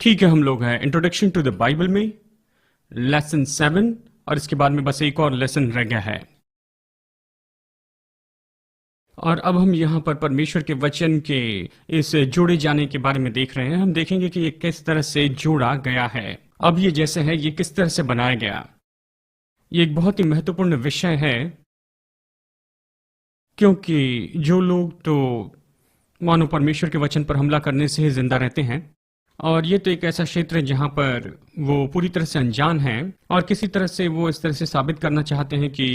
ठीक है, हम लोग हैं इंट्रोडक्शन टू द बाइबल में लेसन 7 और इसके बाद में बस एक और लेसन रह गया है। और अब हम यहाँ पर परमेश्वर के वचन के इस जोड़े जाने के बारे में देख रहे हैं। हम देखेंगे कि ये किस तरह से जोड़ा गया है। अब ये जैसे है, ये किस तरह से बनाया गया। ये एक बहुत ही महत्वपूर्ण विषय है, क्योंकि जो लोग तो मानो परमेश्वर के वचन पर हमला करने से ही जिंदा रहते हैं, और ये तो एक ऐसा क्षेत्र है जहाँ पर वो पूरी तरह से अनजान है और किसी तरह से वो इस तरह से साबित करना चाहते हैं कि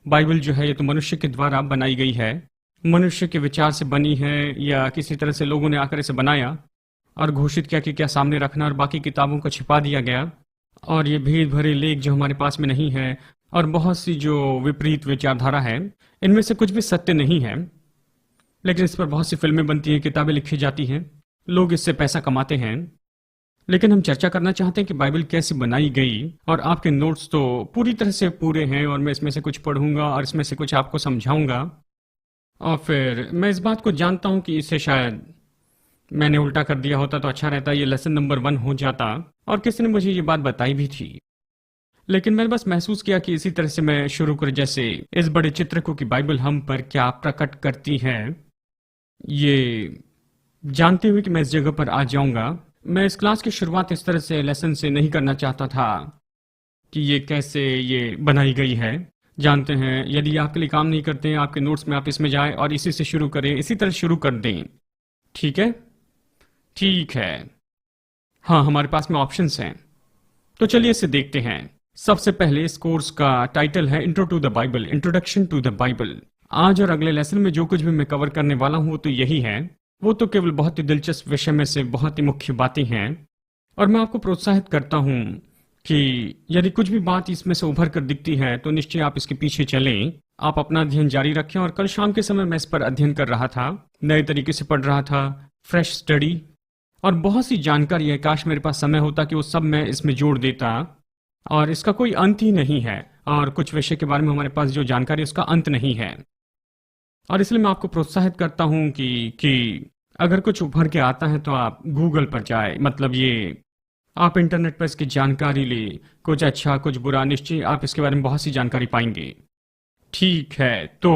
बाइबल जो है ये तो मनुष्य के द्वारा बनाई गई है, मनुष्य के विचार से बनी है, या किसी तरह से लोगों ने आकर इसे बनाया और घोषित किया कि क्या सामने रखना, और बाकी किताबों को छिपा दिया गया। और ये भेद भरे लेख जो हमारे पास में नहीं है, और बहुत सी जो विपरीत विचारधारा है, इनमें से कुछ भी सत्य नहीं है, लेकिन इस पर बहुत सी फिल्में बनती हैं, किताबें लिखी जाती हैं, लोग इससे पैसा कमाते हैं। लेकिन हम चर्चा करना चाहते हैं कि बाइबल कैसे बनाई गई। और आपके नोट्स तो पूरी तरह से पूरे हैं, और मैं इसमें से कुछ पढ़ूंगा और इसमें से कुछ आपको समझाऊंगा। और फिर मैं इस बात को जानता हूं कि इसे शायद मैंने उल्टा कर दिया होता तो अच्छा रहता, ये लेसन नंबर 1 हो जाता, और किसी ने मुझे ये बात बताई भी थी। लेकिन मैंने बस महसूस किया कि इसी तरह से मैं शुरू कर, जैसे इस बड़े चित्र को कि बाइबल हम पर क्या प्रकट करती है, ये जानते हुए कि मैं इस जगह पर आ जाऊंगा। मैं इस क्लास की शुरुआत इस तरह से लेसन से नहीं करना चाहता था कि ये कैसे ये बनाई गई है। जानते हैं, यदि आपके लिए काम नहीं करते हैं आपके नोट्स में, आप इसमें जाएं और इसी से शुरू करें, इसी तरह शुरू कर दें। ठीक है, ठीक है। हाँ, हमारे पास में ऑप्शंस हैं, तो चलिए इसे देखते हैं। सबसे पहले इस कोर्स का टाइटल है intro to the Bible, introduction to the Bible. आज और अगले लेसन में जो कुछ भी मैं कवर करने वाला हूं वो तो यही है। वो तो केवल बहुत ही दिलचस्प विषय में से बहुत ही मुख्य बातें हैं, और मैं आपको प्रोत्साहित करता हूं कि यदि कुछ भी बात इसमें से उभर कर दिखती है तो निश्चय आप इसके पीछे चलें, आप अपना अध्ययन जारी रखें। और कल शाम के समय मैं इस पर अध्ययन कर रहा था, नए तरीके से पढ़ रहा था, फ्रेश स्टडी, और बहुत सी जानकारी है। काश मेरे पास समय होता कि वो सब मैं इसमें जोड़ देता, और इसका कोई अंत ही नहीं है, और कुछ विषय के बारे में हमारे पास जो जानकारी उसका अंत नहीं है। और इसलिए मैं आपको प्रोत्साहित करता हूं कि अगर कुछ उभर के आता है तो आप गूगल पर जाए, मतलब ये आप इंटरनेट पर इसकी जानकारी ले, कुछ अच्छा कुछ बुरा, निश्चय आप इसके बारे में बहुत सी जानकारी पाएंगे। ठीक है, तो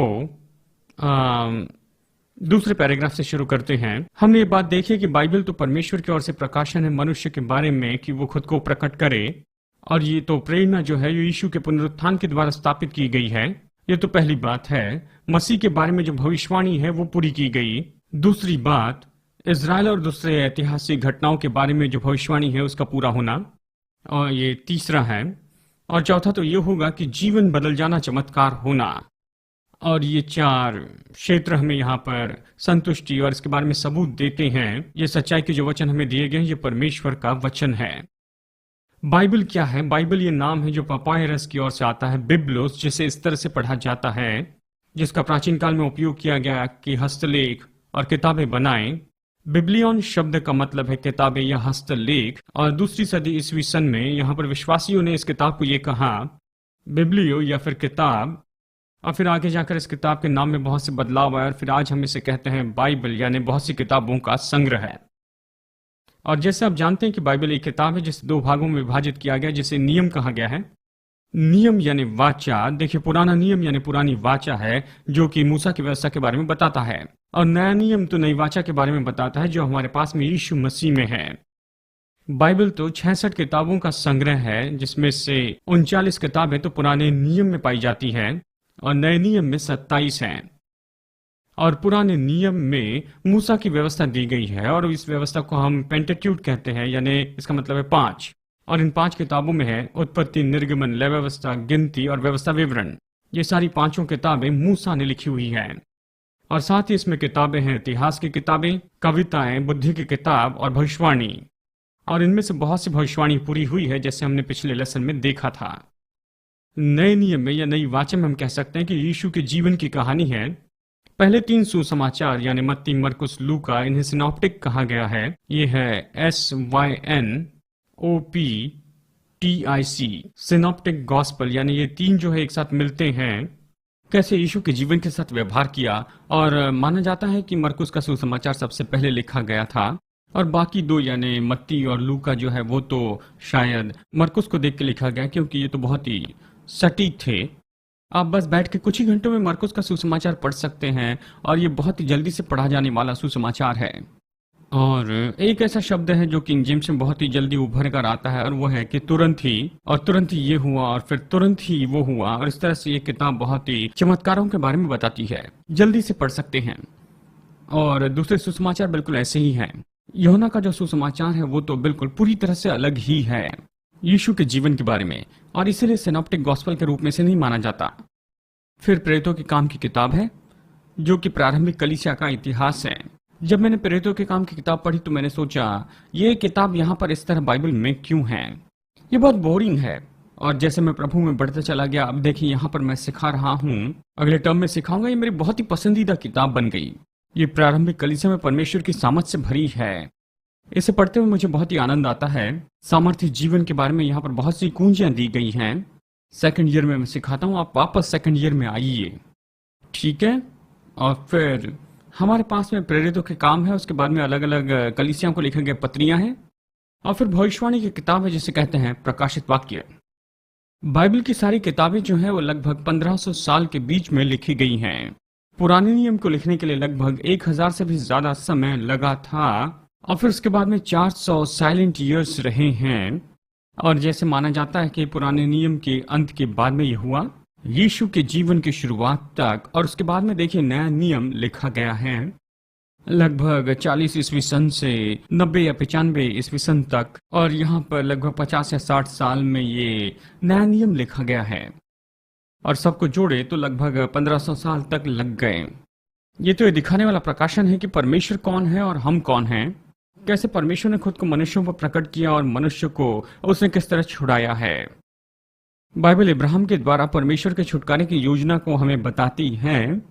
दूसरे पैराग्राफ से शुरू करते हैं। हमने ये बात देखी कि बाइबल तो परमेश्वर की ओर से प्रकाशन है मनुष्य के बारे में कि वो खुद को प्रकट करे, और ये तो प्रेरणा जो है यीशु के पुनरुत्थान के द्वारा स्थापित की गई है। ये तो पहली बात है। मसीह के बारे में जो भविष्यवाणी है वो पूरी की गई। दूसरी बात, इजराइल और दूसरे ऐतिहासिक घटनाओं के बारे में जो भविष्यवाणी है उसका पूरा होना, और ये तीसरा है। और चौथा तो ये होगा कि जीवन बदल जाना, चमत्कार होना। और ये 4 क्षेत्र हमें यहाँ पर संतुष्टि और इसके बारे में सबूत देते हैं। ये सच्चाई के जो वचन हमें दिए गए हैं ये परमेश्वर का वचन है। बाइबल क्या है? बाइबल ये नाम है जो पापायरस की ओर से आता है, बिब्लोस, जिसे इस तरह से पढ़ा जाता है, जिसका प्राचीन काल में उपयोग किया गया कि हस्तलेख और किताबें बनाएं। बिब्लियन शब्द का मतलब है किताबें या हस्तलेख, और दूसरी सदी ईस्वी सन में यहाँ पर विश्वासियों ने इस किताब को ये कहा बिब्लियो या फिर किताब, और फिर आगे जाकर इस किताब के नाम में बहुत से बदलाव आए, और फिर आज हम इसे कहते हैं बाइबल, यानी बहुत सी किताबों का संग्रह है। और जैसे आप जानते हैं कि बाइबल एक किताब है जिसे 2 भागों में विभाजित किया गया, जिसे नियम कहा गया है। नियम यानी वाचा, देखिए पुराना नियम यानी पुरानी वाचा है जो कि मूसा की व्यवस्था के बारे में बताता है, और नया नियम तो नई वाचा के बारे में बताता है जो हमारे पास में यीशु मसीह में है। बाइबल तो 66 किताबों का संग्रह है, जिसमें से 39 किताबें तो पुराने नियम में पाई जाती है और नए नियम में 27 हैं। और पुराने नियम में मूसा की व्यवस्था दी गई है, और इस व्यवस्था को हम पेंटेट्यूट कहते हैं, यानी इसका मतलब है 5। और इन 5 किताबों में है उत्पत्ति, निर्गमन, लय व्यवस्था, गिनती और व्यवस्था विवरण। ये सारी 5 किताबें मूसा ने लिखी हुई हैं, और साथ ही इसमें किताबें हैं इतिहास की किताबें, कविताएं, बुद्धि की किताब और भविष्यवाणी। और इनमें से बहुत सी भविष्यवाणी पूरी हुई है, जैसे हमने पिछले लेसन में देखा था। नए नियम में या नई वाचा में हम कह सकते हैं कि यीशु के जीवन की कहानी है। पहले 3 सुसमाचार यानी मत्ती, मरकुस, लूका, इन्हें सिनॉप्टिक कहा गया है। ये है SYNOPTIC, सिनॉप्टिक गॉस्पल, यानी ये 3 जो है एक साथ मिलते हैं, कैसे यीशु के जीवन के साथ व्यवहार किया। और माना जाता है कि मरकुस का सुसमाचार सबसे पहले लिखा गया था, और बाकी दो यानी मत्ती और लूका जो है वो तो शायद मरकुस को देख के लिखा गया, क्योंकि ये तो बहुत ही सटीक थे। आप बस बैठ के कुछ ही घंटों में मरकुस का सुसमाचार पढ़ सकते हैं, और ये बहुत ही जल्दी से पढ़ा जाने वाला सुसमाचार है। और एक ऐसा शब्द है जो किंग जेम्स में बहुत ही जल्दी उभर कर आता है, और वो है कि तुरंत ही, और तुरंत ही ये हुआ, और फिर तुरंत ही वो हुआ। और इस तरह से ये किताब बहुत ही चमत्कारों के बारे में बताती है, जल्दी से पढ़ सकते हैं। और दूसरे सुसमाचार बिल्कुल ऐसे ही हैं। यूहन्ना का जो सुसमाचार है वो तो बिल्कुल पूरी तरह से अलग ही है यीशु के जीवन के बारे में, और इसीलिए सिनॉप्टिक गॉस्पेल के रूप में से नहीं माना जाता। फिर प्रेरितों के काम की किताब है, जो कि प्रारंभिक कलीसिया का इतिहास है। जब मैंने प्रेरितों के काम की किताब पढ़ी तो मैंने सोचा ये किताब यहाँ पर इस तरह बाइबल में क्यों है, ये बहुत बोरिंग है। और जैसे मैं प्रभु में बढ़ते चला गया, अब देखिए यहाँ पर मैं सिखा रहा हूँ, अगले टर्म में सिखाऊंगा, ये मेरी बहुत ही पसंदीदा किताब बन गई। ये प्रारंभिक कलीसिया में परमेश्वर की सामर्थ से भरी है। इसे पढ़ते हुए मुझे बहुत ही आनंद आता है। सामर्थ्य जीवन के बारे में यहाँ पर बहुत सी कुंजियां दी गई हैं। सेकंड ईयर में मैं सिखाता हूँ, आप वापस सेकंड ईयर में आइए, ठीक है। और फिर हमारे पास में प्रेरितों के काम है, उसके बाद में अलग अलग कलीसियाओं को लिखे गए पत्रियां हैं, और फिर भविष्यवाणी की किताब है जिसे कहते हैं प्रकाशित वाक्य। बाइबल की सारी किताबें जो है वो लगभग 1500 साल के बीच में लिखी गई हैं। पुराने नियम को लिखने के लिए लगभग 1000 से भी ज्यादा समय लगा था, और फिर उसके बाद में 400 साइलेंट ईयर्स रहे हैं। और जैसे माना जाता है कि पुराने नियम के अंत के बाद में यह हुआ यीशु के जीवन की शुरुआत तक, और उसके बाद में देखिए नया नियम लिखा गया है लगभग 40 ईस्वी सन से 90 या 95 ईस्वी सन तक, और यहाँ पर लगभग 50 या 60 साल में ये नया नियम लिखा गया है। और सबको जोड़े तो लगभग 1500 साल तक लग गए। ये तो ये दिखाने वाला प्रकाशन है कि परमेश्वर कौन है और हम कौन हैं, कैसे परमेश्वर ने खुद को मनुष्यों पर प्रकट किया और मनुष्य को उसने किस तरह छुड़ाया है। बाइबल इब्राहिम के द्वारा परमेश्वर के छुटकारे की योजना को हमें बताती है,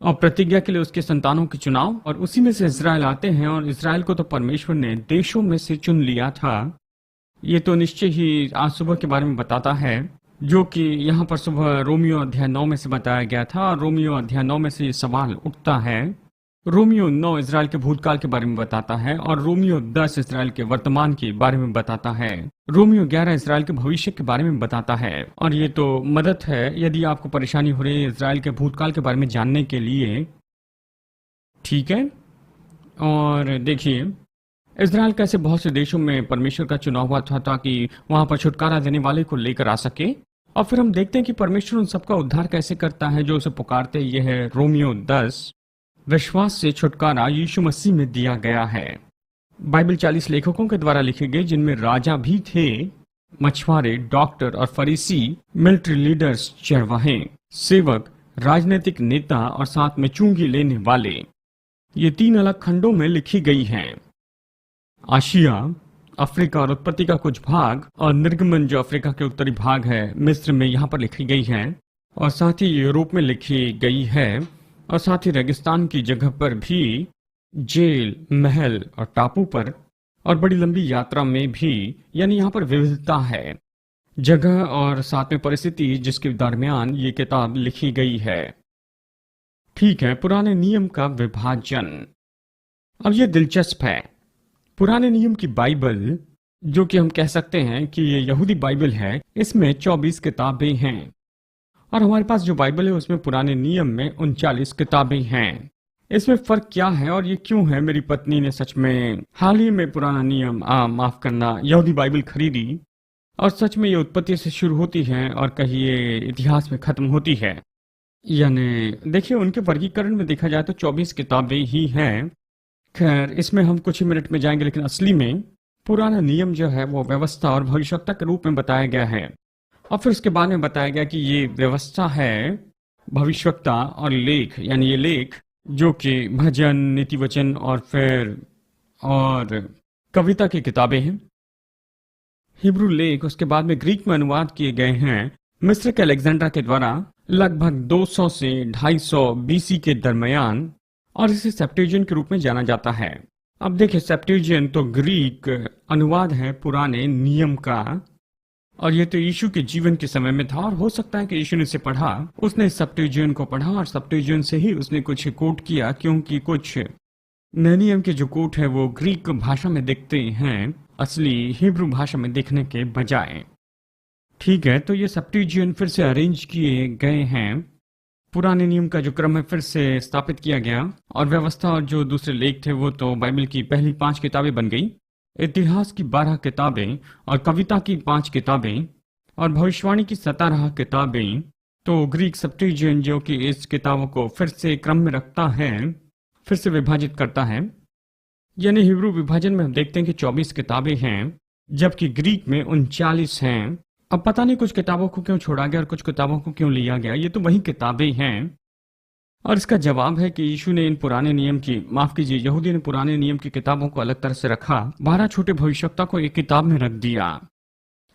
और प्रतिज्ञा के लिए उसके संतानों के चुनाव, और उसी में से इजराइल आते हैं। और इजराइल को तो परमेश्वर ने देशों में से चुन लिया था। ये तो निश्चय ही आज सुबह के बारे में बताता है, जो कि यहाँ पर सुबह रोमियो अध्याय 9 में से बताया गया था। और रोमियो अध्याय 9 में से ये सवाल उठता है। रोमियो 9 इजराइल के भूतकाल के बारे में बताता है, और रोमियो 10 इजराइल के वर्तमान के बारे में बताता है। रोमियो 11 इजराइल के भविष्य के बारे में बताता है। और ये तो मदद है यदि आपको परेशानी हो रही है इजराइल के भूतकाल के बारे में जानने के लिए, ठीक है। और देखिए इजराइल कैसे बहुत से देशों में परमेश्वर का चुनाव हुआ था ताकि वहां पर छुटकारा देने वाले को लेकर आ सके। और फिर हम देखते हैं कि परमेश्वर उन सबका उद्धार कैसे करता है जो उसे पुकारते। यह है रोमियो 10। विश्वास से छुटकारा यीशु मसीह में दिया गया है। बाइबल 40 लेखकों के द्वारा लिखे गए, जिनमें राजा भी थे, मछुआरे, डॉक्टर और फरीसी, मिलिट्री लीडर्स, चरवाहे, सेवक, राजनीतिक नेता और साथ में चुंगी लेने वाले। ये 3 अलग खंडों में लिखी गई हैं। आशिया, अफ्रीका और उत्पत्ति का कुछ भाग, और निर्गमन जो अफ्रीका के उत्तरी भाग है, मिस्र में यहाँ पर लिखी गई है, और साथ ही यूरोप में लिखी गई है, और साथ ही रेगिस्तान की जगह पर भी, जेल, महल और टापू पर, और बड़ी लंबी यात्रा में भी। यानी यहाँ पर विविधता है, जगह और साथ में परिस्थिति जिसके दरमियान ये किताब लिखी गई है। ठीक है, पुराने नियम का विभाजन। अब ये दिलचस्प है। पुराने नियम की बाइबल, जो कि हम कह सकते हैं कि ये यहूदी बाइबल है, इसमें 24 किताबें हैं, और हमारे पास जो बाइबल है उसमें पुराने नियम में 39 किताबें हैं। इसमें फर्क क्या है और ये क्यों है? मेरी पत्नी ने सच में हाल ही में पुराना नियम माफ करना यहूदी बाइबल खरीदी, और सच में ये उत्पत्ति से शुरू होती है और कहिए इतिहास में खत्म होती है। यानी देखिए उनके वर्गीकरण में देखा जाए तो 24 किताबें ही हैं। खैर इसमें हम कुछ ही मिनट में जाएंगे, लेकिन असली में पुराना नियम जो है वो व्यवस्था और भविष्यवक्ता के रूप में बताया गया है, और फिर उसके बाद में बताया गया कि ये व्यवस्था है, भविष्यवक्ता और लेख, यानी ये लेख जो कि भजन, नीति वचन और फिर और कविता की किताबें हैं। हिब्रू लेख उसके बाद में ग्रीक में अनुवाद किए गए हैं मिस्र के अलेक्जेंडर के द्वारा लगभग 200 से 250 बीसी के दरमियान, और इसे सेप्टेजियंट के रूप में जाना जाता है। अब देखिए सेप्टेजियंट तो ग्रीक अनुवाद है पुराने नियम का, और ये तो यीशु के जीवन के समय में था, और हो सकता है कि यीशु ने इसे पढ़ा, उसने सेप्टेजियंट को पढ़ा और सेप्टेजियंट से ही उसने कुछ कोट किया, क्योंकि कुछ नए नियम के जो कोट है वो ग्रीक भाषा में दिखते हैं, असली हिब्रू भाषा में दिखने के बजाय। ठीक है, तो ये सब्स्टिट्यूशन फिर से अरेंज किए गए हैं। पुराने नियम का जो क्रम है फिर से स्थापित किया गया, और व्यवस्था और जो दूसरे लेख थे वो तो बाइबल की पहली 5 किताबें बन गई, इतिहास की 12 किताबें और कविता की 5 किताबें और भविष्यवाणी की 17 किताबें। तो ग्रीक सब्स्टिट्यूशन जो कि इस किताबों को फिर से क्रम में रखता है, फिर से विभाजित करता है। यानी हिब्रू विभाजन में हम देखते हैं कि 24 किताबें हैं, जबकि ग्रीक में 39 हैं। अब पता नहीं कुछ किताबों को क्यों छोड़ा गया और कुछ किताबों को क्यों लिया गया, ये तो वही किताबें हैं। और इसका जवाब है कि यीशु ने इन पुराने नियम की, माफ कीजिए, यहूदी ने पुराने नियम की किताबों को अलग तरह से रखा, 12 छोटे भविष्यवक्ता को एक किताब में रख दिया।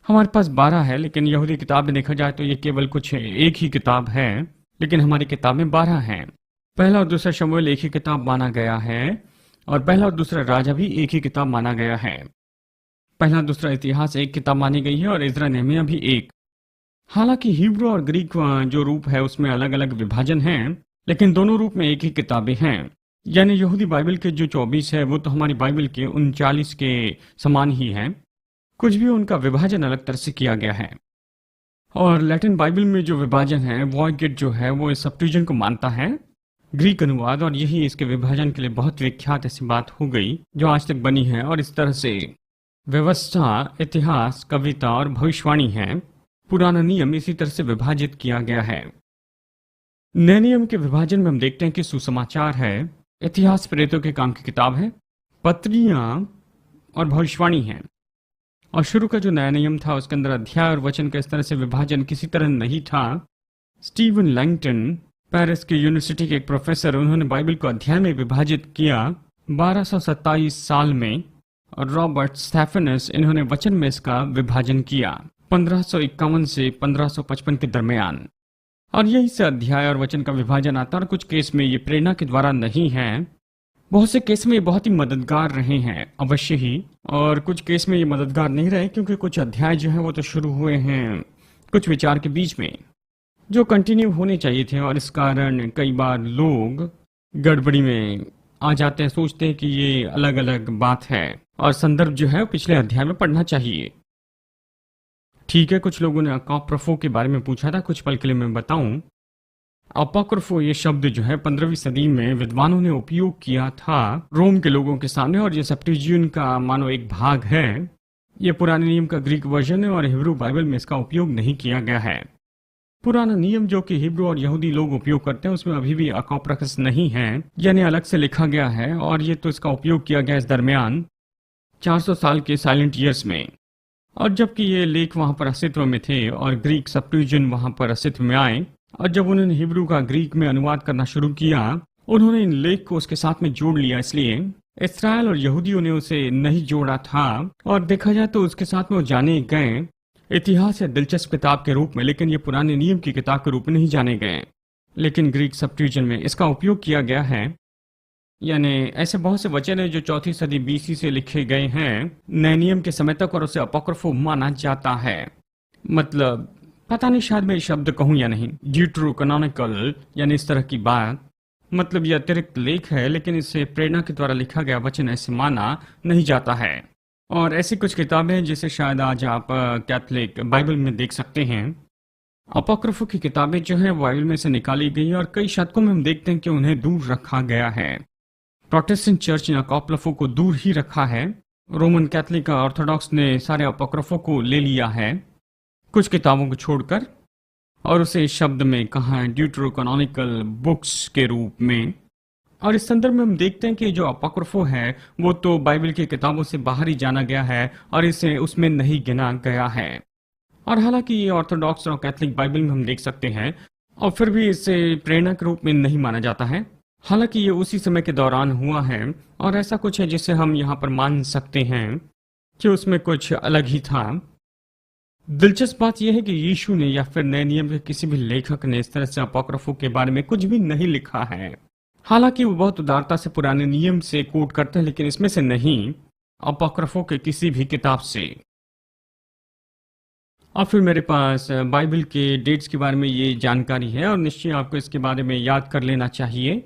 हमारे पास 12 है, लेकिन यहूदी किताब में देखा जाए तो ये केवल कुछ एक ही किताब है, लेकिन हमारी किताब में 12 हैं। पहला और दूसरा शमूएल एक ही किताब माना गया है, और पहला और दूसरा राजा भी एक ही किताब माना गया है। पहला दूसरा इतिहास एक किताब मानी गई है, और इज़रा नेहमिया भी एक। हालांकि हिब्रू और ग्रीक जो रूप है उसमें अलग अलग विभाजन हैं, लेकिन दोनों रूप में एक ही किताबें हैं। यानी यहूदी बाइबल के जो 24 है वो तो हमारी बाइबल के 39 के समान ही है, कुछ भी उनका विभाजन अलग तरह से किया गया है। और लैटिन बाइबल में जो विभाजन है, वॉयगेट जो है वो इस सब्स्टिट्यूशन को मानता है, ग्रीक अनुवाद, और यही इसके विभाजन के लिए बहुत विख्यात ऐसी बात हो गई जो आज तक बनी है। और इस तरह से व्यवस्था, इतिहास, कविता और भविष्यवाणी है, पुराना नियम इसी तरह से विभाजित किया गया है। नए नियम के विभाजन में हम देखते हैं कि सुसमाचार है, इतिहास प्रेरितों के काम की किताब है, पत्रियां और भविष्यवाणी है। और शुरू का जो नया नियम था उसके अंदर अध्याय और वचन का इस तरह से विभाजन किसी तरह नहीं था। स्टीवन लैंगटन, पेरिस की यूनिवर्सिटी के एक प्रोफेसर, उन्होंने बाइबल को अध्याय में विभाजित किया 1227 साल में, और रॉबर्ट स्टेफेनस, इन्होंने वचन में इसका विभाजन किया 1551 से 1555 के दरमियान। और यही से अध्याय और वचन का विभाजन आता है। और कुछ केस में ये प्रेरणा के द्वारा नहीं है, बहुत से केस में ये बहुत ही मददगार रहे हैं अवश्य ही, और कुछ केस में ये मददगार नहीं रहे, क्योंकि कुछ अध्याय जो है वो तो शुरू हुए हैं कुछ विचार के बीच में जो कंटिन्यू होने चाहिए थे, और इस कारण कई बार लोग गड़बड़ी में आ जाते हैं, सोचते हैं कि ये अलग अलग बात है और संदर्भ जो है वो पिछले अध्याय में पढ़ना चाहिए। ठीक है, कुछ लोगों ने अपोक्रिफो के बारे में पूछा था, कुछ पल के लिए मैं बताऊं। अपोक्रिफो ये शब्द जो है 15वीं सदी में विद्वानों ने उपयोग किया था रोम के लोगों के सामने, और ये सेप्टुजिंट का मानो एक भाग है। ये पुराने नियम का ग्रीक वर्जन है, और हिब्रू बाइबल में इसका उपयोग नहीं किया गया है। पुराना नियम जो कि हिब्रू और यहूदी लोग उपयोग करते हैं उसमें अभी भी अपोक्रिफस नहीं है, यानी अलग से लिखा गया है, और ये तो इसका उपयोग किया गया इस दरमियान 400 साल के साइलेंट ईयर्स में। और जबकि ये लेख वहां पर अस्तित्व में थे और ग्रीक सब्स्टिट्यूशन वहां पर अस्तित्व में आए, और जब उन्होंने हिब्रू का ग्रीक में अनुवाद करना शुरू किया, उन्होंने इन लेख को उसके साथ में जोड़ लिया। इसलिए इस्राएल और यहूदियों ने उसे नहीं जोड़ा था, और देखा जाए तो उसके साथ में वो जाने गए इतिहास या दिलचस्प किताब के रूप में, लेकिन ये पुराने नियम की किताब के रूप में नहीं जाने गए। लेकिन ग्रीक सब्स्टिट्यूशन में इसका उपयोग किया गया है। यानी ऐसे बहुत से वचन हैं जो 4वीं सदी बीसी से लिखे गए हैं नए नियम के समय तक, और उसे अपोक्रिफो माना जाता है। मतलब पता नहीं शायद मैं ये शब्द कहूं या नहीं, ड्यूटरोकैनोनिकल, यानी इस तरह की बात। मतलब ये अतिरिक्त लेख है, लेकिन इसे प्रेरणा के द्वारा लिखा गया वचन ऐसे माना नहीं जाता है। और ऐसी कुछ किताबें हैं जिसे शायद आज आप कैथोलिक बाइबल में देख सकते हैं। अपोक्रिफो की किताबें जो है बाइबल में से निकाली गई, और कई शतकों में हम देखते हैं कि उन्हें दूर रखा गया है। प्रोटेस्टेंट चर्च ने अपोक्रिफो को दूर ही रखा है, रोमन कैथोलिक ऑर्थोडॉक्स ने सारे अपोक्रिफो को ले लिया है कुछ किताबों को छोड़कर, और उसे इस शब्द में कहा है ड्यूटरोकैनोनिकल बुक्स के रूप में। और इस संदर्भ में हम देखते हैं कि जो अपोक्रिफो है वो तो बाइबल की किताबों से बाहर ही जाना गया है, और इसे उसमें नहीं गिना गया है। और हालांकि ये ऑर्थोडॉक्स और कैथोलिक बाइबल में हम देख सकते हैं, और फिर भी इसे प्रेरणा के रूप में नहीं माना जाता है। हालांकि ये उसी समय के दौरान हुआ है, और ऐसा कुछ है जिसे हम यहाँ पर मान सकते हैं कि उसमें कुछ अलग ही था। दिलचस्प बात यह है कि यीशु ने या फिर नए नियम के किसी भी लेखक ने इस तरह से अपोक्रिफो के बारे में कुछ भी नहीं लिखा है। हालांकि वो बहुत उदारता से पुराने नियम से कोट करते हैं, लेकिन इसमें से नहीं, अपोक्रिफो के किसी भी किताब से। और फिर मेरे पास बाइबल के डेट्स के बारे में ये जानकारी है, और निश्चय आपको इसके बारे में याद कर लेना चाहिए।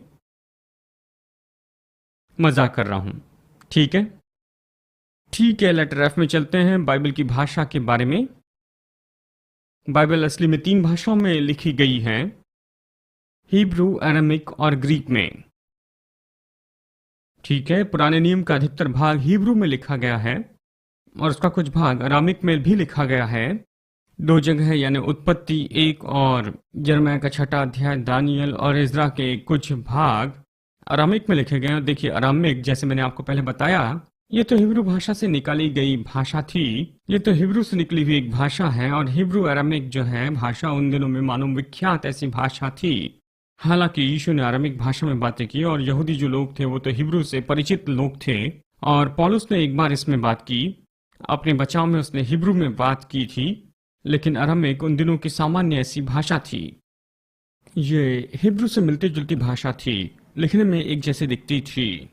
मजाक कर रहा हूँ। ठीक है। ठीक है, लेटर एफ में चलते हैं, बाइबल की भाषा के बारे में। बाइबल असली में 3 भाषाओं में लिखी गई है, हिब्रू, अरामिक और ग्रीक में। ठीक है, पुराने नियम का अधिकतर भाग हिब्रू में लिखा गया है और उसका कुछ भाग अरामिक में भी लिखा गया है। 2 जगह यानी उत्पत्ति 1 और यिर्मयाह का 6 अध्याय, दानियल और इज़रा के कुछ भाग अरामिक में लिखे गए हैं। देखिए, अरामिक जैसे मैंने आपको पहले बताया, ये तो हिब्रू भाषा से निकाली गई भाषा थी। ये तो हिब्रू से निकली हुई एक भाषा है और हिब्रू अरामिक जो है भाषा उन दिनों में मानो विख्यात ऐसी भाषा थी। हालांकि यीशु ने अरामिक भाषा में बातें की और यहूदी जो लोग थे वो तो हिब्रू से परिचित लोग थे, और पौलुस ने एक बार इसमें बात की, अपने बचाव में उसने हिब्रू में बात की थी, लेकिन अरामिक उन दिनों की सामान्य ऐसी भाषा थी। ये हिब्रू से मिलती जुलती भाषा थी, लिखने में एक जैसे दिखती थी।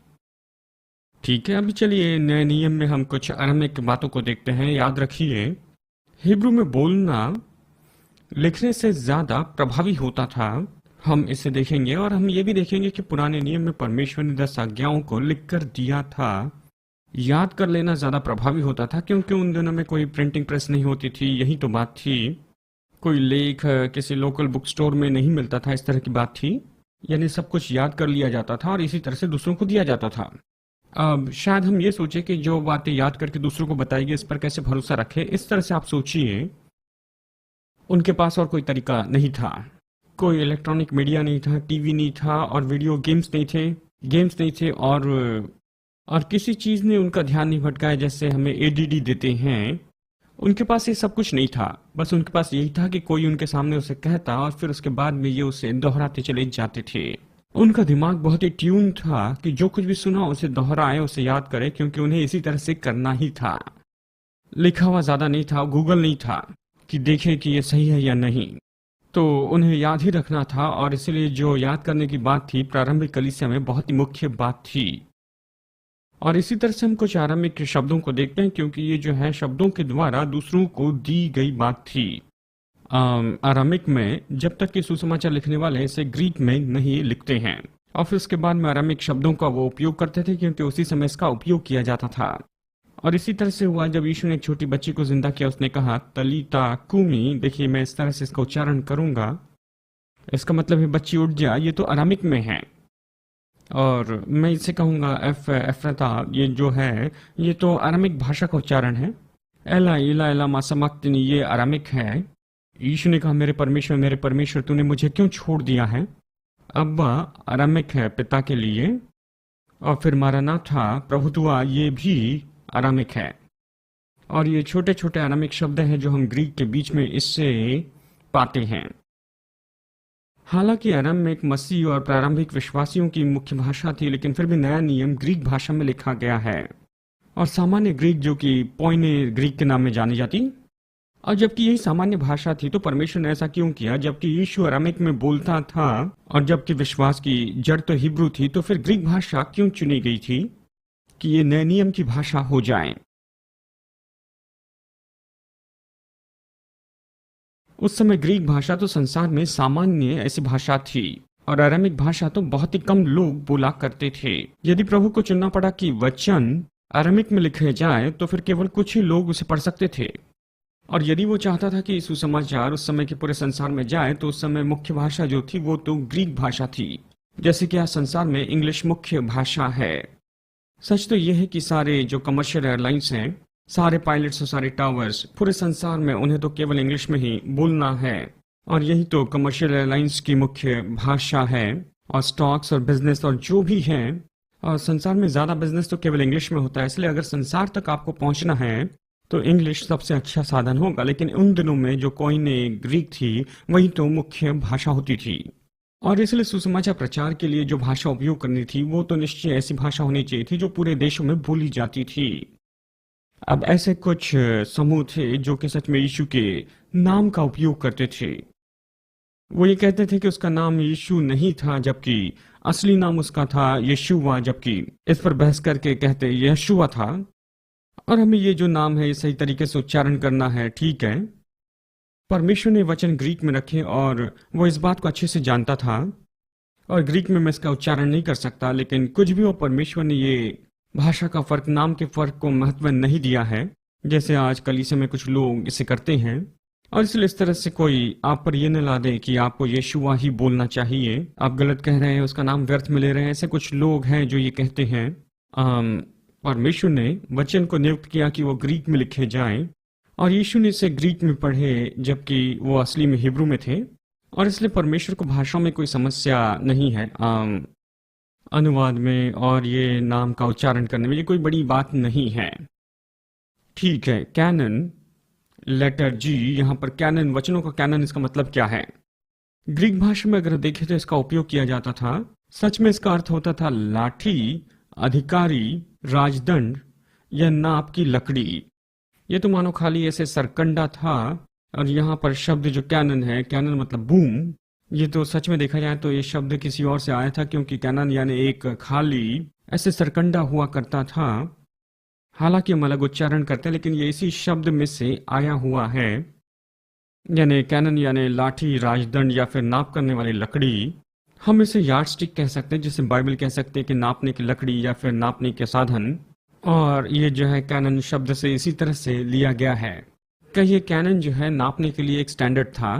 ठीक है, अभी चलिए नए नियम में हम कुछ अरामिक बातों को देखते हैं। याद रखिए, हिब्रू में बोलना लिखने से ज्यादा प्रभावी होता था। हम इसे देखेंगे और हम ये भी देखेंगे कि पुराने नियम में परमेश्वर ने 10 आज्ञाओं को लिखकर दिया था। याद कर लेना ज्यादा प्रभावी होता था क्योंकि उन दिनों में कोई प्रिंटिंग प्रेस नहीं होती थी, यही तो बात थी। कोई लेख किसी लोकल बुक स्टोर में नहीं मिलता था, इस तरह की बात थी। यानी सब कुछ याद कर लिया जाता था और इसी तरह से दूसरों को दिया जाता था। अब शायद हम ये सोचे कि जो बातें याद करके दूसरों को बताएगी इस पर कैसे भरोसा रखें। इस तरह से आप सोचिए, उनके पास और कोई तरीका नहीं था। कोई इलेक्ट्रॉनिक मीडिया नहीं था, टीवी नहीं था और वीडियो गेम्स नहीं थे और किसी चीज़ ने उनका ध्यान नहीं भटकाया जैसे हमें एडीडी देते हैं। उनके पास ये सब कुछ नहीं था। बस उनके पास यही था कि कोई उनके सामने उसे कहता और फिर उसके बाद में ये उसे दोहराते चले जाते थे। उनका दिमाग बहुत ही ट्यून था कि जो कुछ भी सुना उसे दोहराए, उसे याद करे, क्योंकि उन्हें इसी तरह से करना ही था। लिखा हुआ ज्यादा नहीं था, गूगल नहीं था कि देखें कि ये सही है या नहीं, तो उन्हें याद ही रखना था। और इसलिए जो याद करने की बात थी प्रारंभिक कलीसिया में बहुत ही मुख्य बात थी। और इसी तरह से हम कुछ आरंभिक के शब्दों को देखते हैं, क्योंकि ये जो है शब्दों के द्वारा दूसरों को दी गई बात थी। आरामिक में जब तक कि सुसमाचार लिखने वाले इसे ग्रीक में नहीं लिखते हैं, और फिर उसके बाद में आरामिक शब्दों का वो उपयोग करते थे क्योंकि उसी समय इसका उपयोग किया जाता था। और इसी तरह से हुआ जब यीशु ने एक छोटी बच्ची को जिंदा किया, उसने कहा तलीता कूमी। देखिए, मैं इस तरह से इसका उच्चारण करूंगा, इसका मतलब है बच्ची उठ जा। ये तो आरामिक में है और मैं इसे कहूंगा एफ्रता। ये जो है ये तो आरामिक भाषा का उच्चारण है। एला इला एला मासमाक्तिनी, ये आरामिक है। यीशु ने कहा मेरे परमेश्वर तूने मुझे क्यों छोड़ दिया है। अब्बा आरामिक है पिता के लिए, और फिर मारानाथा प्रभुत्वा, ये भी आरामिक है। और ये छोटे छोटे आरामिक शब्द हैं जो हम ग्रीक के बीच में इससे पाते हैं। हालांकि आरामिक मसीह और प्रारंभिक विश्वासियों की मुख्य भाषा थी, लेकिन फिर भी नया नियम ग्रीक भाषा में लिखा गया है, और सामान्य ग्रीक जो कि पोइने ग्रीक के नाम में जानी जाती। और जबकि यही सामान्य भाषा थी तो परमेश्वर ने ऐसा क्यों किया? जबकि यीशु अरामिक में बोलता था और जबकि विश्वास की जड़ तो हिब्रू थी, तो फिर ग्रीक भाषा क्यों चुनी गई थी कि ये नए नियम की भाषा हो जाए? उस समय ग्रीक भाषा तो संसार में सामान्य ऐसी भाषा थी और अरामिक भाषा तो बहुत ही कम लोग बोला करते थे। यदि प्रभु को चुनना पड़ा कि वचन अरामिक में लिखे जाए तो फिर केवल कुछ ही लोग उसे पढ़ सकते थे। और यदि वो चाहता था कि सुसमाचार उस समय के पूरे संसार में जाए तो उस समय मुख्य भाषा जो थी वो तो ग्रीक भाषा थी। जैसे कि आज संसार में इंग्लिश मुख्य भाषा है। सच तो यह है कि सारे जो कमर्शियल एयरलाइंस हैं, सारे पायलट्स और सारे टावर्स पूरे संसार में उन्हें तो केवल इंग्लिश में ही बोलना है, और यही तो कमर्शियल एयरलाइंस की मुख्य भाषा है। और स्टॉक्स और बिजनेस और जो भी है, और संसार में ज्यादा बिजनेस तो केवल इंग्लिश में होता है। इसलिए अगर संसार तक आपको पहुंचना है तो इंग्लिश सबसे अच्छा साधन होगा। लेकिन उन दिनों में जो कोइने ग्रीक थी वही तो मुख्य भाषा होती थी, और इसलिए सुसमाचार प्रचार के लिए जो भाषा उपयोग करनी थी वो तो निश्चय ऐसी भाषा होनी चाहिए थी जो पूरे देशों में बोली जाती थी। अब ऐसे कुछ समूह थे जो कि सच में यीशु के नाम का उपयोग करते थे। वो ये कहते थे कि उसका नाम यीशु नहीं था, जबकि असली नाम उसका था यशुआ, जबकि इस पर बहस करके कहते यशुआ था। और हमें ये जो नाम है ये सही तरीके से उच्चारण करना है, ठीक है। परमेश्वर ने वचन ग्रीक में रखे और वो इस बात को अच्छे से जानता था, और ग्रीक में मैं इसका उच्चारण नहीं कर सकता, लेकिन कुछ भी हो, परमेश्वर ने ये भाषा का फर्क, नाम के फर्क को महत्व नहीं दिया है, जैसे आज कलीसिया में कुछ लोग इसे करते हैं। और इसलिए इस तरह से कोई आप पर ये न ला दे कि आपको यीशुआ ही बोलना चाहिए, आप गलत कह रहे हैं, उसका नाम व्यर्थ में ले रहे हैं। ऐसे कुछ लोग हैं जो ये कहते हैं। परमेश्वर ने वचन को नियुक्त किया कि वो ग्रीक में लिखे जाएं, और यीशु ने इसे ग्रीक में पढ़े, जबकि वो असली में हिब्रू में थे। और इसलिए परमेश्वर को भाषा में कोई समस्या नहीं है, अनुवाद में और ये नाम का उच्चारण करने में ये कोई बड़ी बात नहीं है। ठीक है, कैनन, लेटर जी, यहाँ पर कैनन, वचनों का कैनन, इसका मतलब क्या है? ग्रीक भाषा में अगर देखें तो इसका उपयोग किया जाता था, सच में इसका अर्थ होता था लाठी, अधिकारी, राजदंड या नाप की लकड़ी। ये तो मानो खाली ऐसे सरकंडा था। और यहाँ पर शब्द जो कैनन है, कैनन मतलब बूम, ये तो सच में देखा जाए तो ये शब्द किसी और से आया था, क्योंकि कैनन यानी एक खाली ऐसे सरकंडा हुआ करता था। हालांकि हम अलग उच्चारण करते हैं, लेकिन ये इसी शब्द में से आया हुआ है। यानी कैनन यानी लाठी, राजदंड या फिर नाप करने वाली लकड़ी। हम इसे यार्ड स्टिक कह सकते हैं, जिसे बाइबल कह सकते हैं कि नापने की लकड़ी या फिर नापने के साधन। और ये जो है कैनन शब्द से इसी तरह से लिया गया है। कहिए कैनन जो है नापने के लिए एक स्टैंडर्ड था,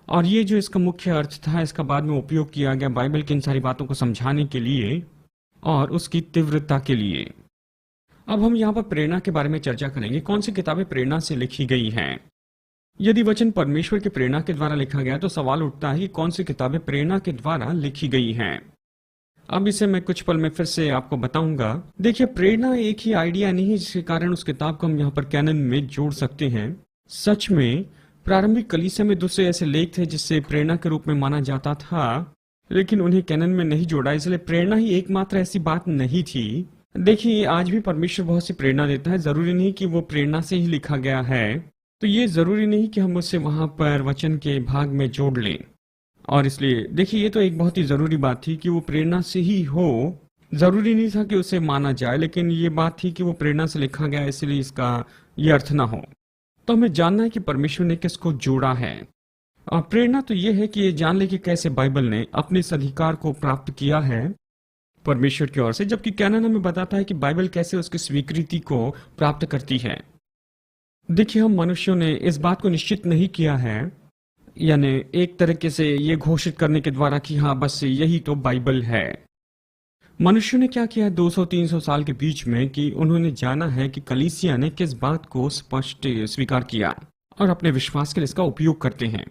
और ये जो इसका मुख्य अर्थ था, इसका बाद में उपयोग किया गया बाइबल की इन सारी बातों को समझाने के लिए और उसकी तीव्रता के लिए। अब हम यहाँ पर प्रेरणा के बारे में चर्चा करेंगे, कौन सी किताबें प्रेरणा से लिखी गई हैं। यदि वचन परमेश्वर की प्रेरणा के द्वारा लिखा गया तो सवाल उठता है कि कौन सी किताबें प्रेरणा के द्वारा लिखी गई हैं। अब इसे मैं कुछ पल में फिर से आपको बताऊंगा। देखिए, प्रेरणा एक ही आइडिया नहीं है जिसके कारण उस किताब को हम यहाँ पर कैनन में जोड़ सकते हैं। सच में प्रारंभिक कलीसिया में दूसरे ऐसे लेख थे जिससे प्रेरणा के रूप में माना जाता था, लेकिन उन्हें कैनन में नहीं जोड़ा, इसलिए प्रेरणा ही एकमात्र ऐसी बात नहीं थी। देखिए, आज भी परमेश्वर बहुत सी प्रेरणा देता है, जरूरी नहीं कि वो प्रेरणा से ही लिखा गया है, तो ये जरूरी नहीं कि हम उसे वहां पर वचन के भाग में जोड़ लें। और इसलिए देखिए, ये तो एक बहुत ही जरूरी बात थी कि वो प्रेरणा से ही हो, जरूरी नहीं था कि उसे माना जाए, लेकिन ये बात थी कि वो प्रेरणा से लिखा गया, इसलिए इसका ये अर्थ ना हो। तो हमें जानना है कि परमेश्वर ने किसको जोड़ा है। और प्रेरणा तो ये है कि ये जान ले कि कैसे बाइबल ने अपने इस अधिकार को प्राप्त किया है परमेश्वर की ओर से, जबकि कैनन हमें बताता है कि बाइबल कैसे उसकी स्वीकृति को प्राप्त करती है। देखिए, हम मनुष्यों ने इस बात को निश्चित नहीं किया है, यानी एक तरीके से ये घोषित करने के द्वारा कि हाँ बस यही तो बाइबल है। मनुष्यों ने क्या किया 200-300 साल के बीच में कि उन्होंने जाना है कि कलीसिया ने किस बात को स्पष्ट स्वीकार किया और अपने विश्वास के लिए इसका उपयोग करते हैं।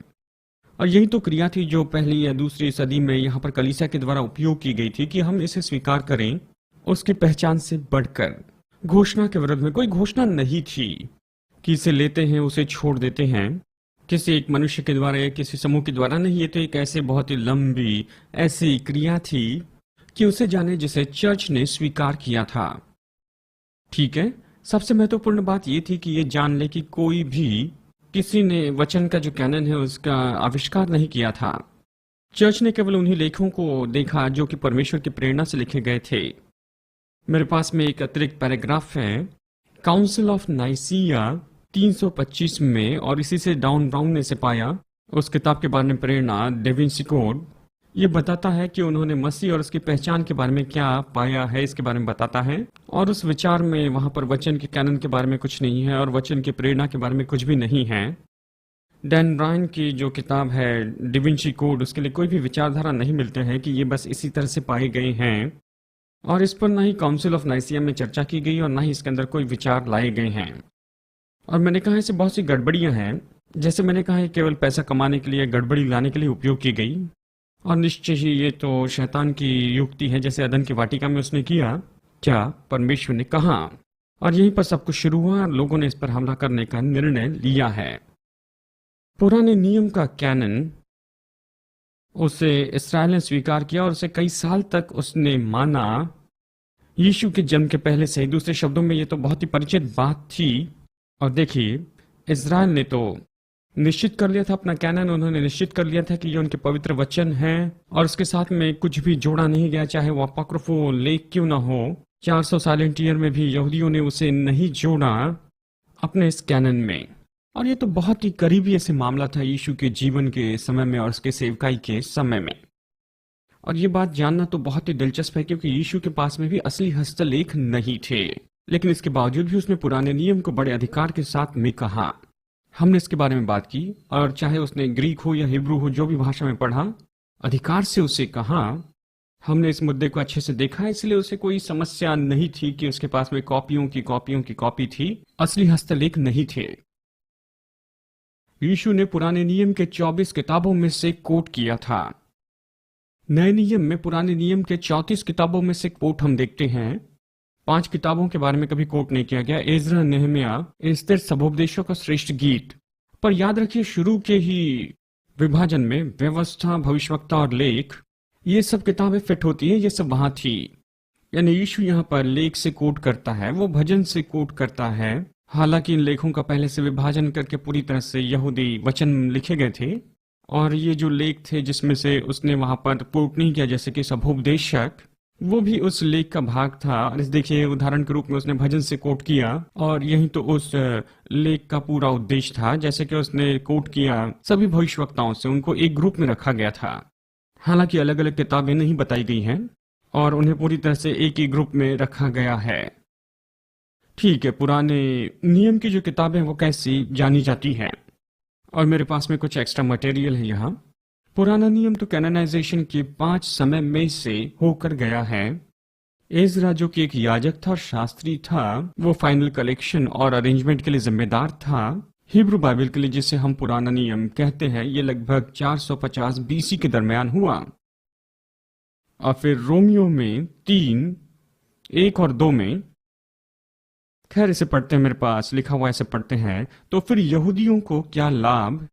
और यही तो क्रिया थी जो पहली या दूसरी सदी में यहाँ पर कलीसिया के द्वारा उपयोग की गई थी कि हम इसे स्वीकार करें, उसकी पहचान से बढ़कर। घोषणा के विरुद्ध में कोई घोषणा नहीं थी कि इसे लेते हैं उसे छोड़ देते हैं, किसी एक मनुष्य के द्वारा या किसी समूह के द्वारा नहीं। ये तो एक ऐसे बहुत ही लंबी ऐसी क्रिया थी कि उसे जाने जिसे चर्च ने स्वीकार किया था। ठीक है, सबसे महत्वपूर्ण बात ये थी कि ये जान ले कि कोई भी किसी ने वचन का जो कैनन है उसका आविष्कार नहीं किया था। चर्च ने केवल उन्हीं लेखों को देखा जो कि परमेश्वर की प्रेरणा से लिखे गए थे। मेरे पास में एक अतिरिक्त पैराग्राफ है काउंसिल ऑफ नाइसिया 325 में, और इसी से डाउन ब्राउन ने इसे पाया। उस किताब के बारे में प्रेरणा डा विंची कोड ये बताता है कि उन्होंने मसीह और उसकी पहचान के बारे में क्या पाया है, इसके बारे में बताता है। और उस विचार में वहां पर वचन के कैनन के बारे में कुछ नहीं है और वचन की प्रेरणा के बारे में कुछ भी नहीं है। डैन ब्रायन की जो किताब है डा विंची कोड, उसके लिए कोई भी विचारधारा नहीं मिलते हैं कि ये बस इसी तरह से पाए गए हैं, और इस पर ना ही काउंसिल ऑफ नाइसिया में चर्चा की गई और ना ही इसके अंदर कोई विचार लाए गए हैं। और मैंने कहा इसे बहुत सी गड़बड़ियां हैं, जैसे मैंने कहा ये केवल पैसा कमाने के लिए, गड़बड़ी लाने के लिए उपयोग की गई। और निश्चय ही ये तो शैतान की युक्ति है, जैसे अदन की वाटिका में उसने किया, क्या परमेश्वर ने कहा, और यहीं पर सब कुछ शुरू हुआ और लोगों ने इस पर हमला करने का निर्णय लिया है। पुराने नियम का कैनन उसे इसराइल ने स्वीकार किया और उसे कई साल तक उसने माना, यीशु के जन्म के पहले से ही। दूसरे शब्दों में ये तो बहुत ही परिचित बात थी। और देखिए, इसराइल ने तो निश्चित कर लिया था अपना कैनन, उन्होंने निश्चित कर लिया था कि ये उनके पवित्र वचन हैं, और उसके साथ में कुछ भी जोड़ा नहीं गया, चाहे वो अपॉक्रिफो लेख क्यों ना हो। 400 साइलेंट ईयर में भी यहूदियों ने उसे नहीं जोड़ा अपने इस कैनन में। और ये तो बहुत ही करीबी ऐसे मामला था यीशु के जीवन के समय में और उसके सेवकाई के समय में। और ये बात जानना तो बहुत ही दिलचस्प है क्योंकि यीशु के पास में भी असली हस्तलेख नहीं थे, लेकिन इसके बावजूद भी उसने पुराने नियम को बड़े अधिकार के साथ में कहा। हमने इसके बारे में बात की, और चाहे उसने ग्रीक हो या हिब्रू हो, जो भी भाषा में पढ़ा, अधिकार से उसे कहा। हमने इस मुद्दे को अच्छे से देखा, इसलिए उसे कोई समस्या नहीं थी कि उसके पास में कॉपियों की कॉपी थी, असली हस्तलेख नहीं थे। यीशु ने पुराने नियम के 24 किताबों में से कोट किया था। नए नियम में पुराने नियम के 34 किताबों में से कोट हम देखते हैं। 5 किताबों के बारे में कभी कोट नहीं किया गया, एज्रा, नेहमिया, एस्तेर, सबोपदेशों का श्रेष्ठ गीत। पर याद रखिए, शुरू के ही विभाजन में व्यवस्था, भविष्यवक्ता और लेख, ये सब किताबें फिट होती हैं, ये सब वहां थी। यानी यीशु यहाँ पर लेख से कोट करता है, वो भजन से कोट करता है। हालांकि इन लेखों का पहले से विभाजन करके पूरी तरह से यहूदी वचन लिखे गए थे, और ये जो लेख थे जिसमें से उसने वहां पर कोट नहीं किया, जैसे कि सबोपदेशक, वो भी उस लेख का भाग था। और इस देखिए, उदाहरण के रूप में उसने भजन से कोट किया, और यही तो उस लेख का पूरा उद्देश्य था। जैसे कि उसने कोट किया सभी भविष्यवक्ताओं से, उनको एक ग्रुप में रखा गया था। हालांकि अलग अलग किताबें नहीं बताई गई हैं, और उन्हें पूरी तरह से एक ही ग्रुप में रखा गया है। ठीक है, पुराने नियम की जो किताबें वो कैसी जानी जाती हैं, और मेरे पास में कुछ एक्स्ट्रा मटेरियल है यहाँ। पुराना नियम तो कैनोनाइजेशन के 5 समय में से होकर गया है। एजरा, जो कि एक याजक था और शास्त्री था, वो फाइनल कलेक्शन और अरेंजमेंट के लिए जिम्मेदार था। हिब्रू बाइबल के लिए, जिसे हम पुराना नियम कहते हैं, ये लगभग 450 बीसी के दरमियान हुआ। और फिर रोमियो में 3, 1 और 2 में, खैर इसे पढ़ते हैं, मेरे पास लिखा हुआ ऐसे पढ़ते हैं। तो फिर यहूदियों को क्या लाभ,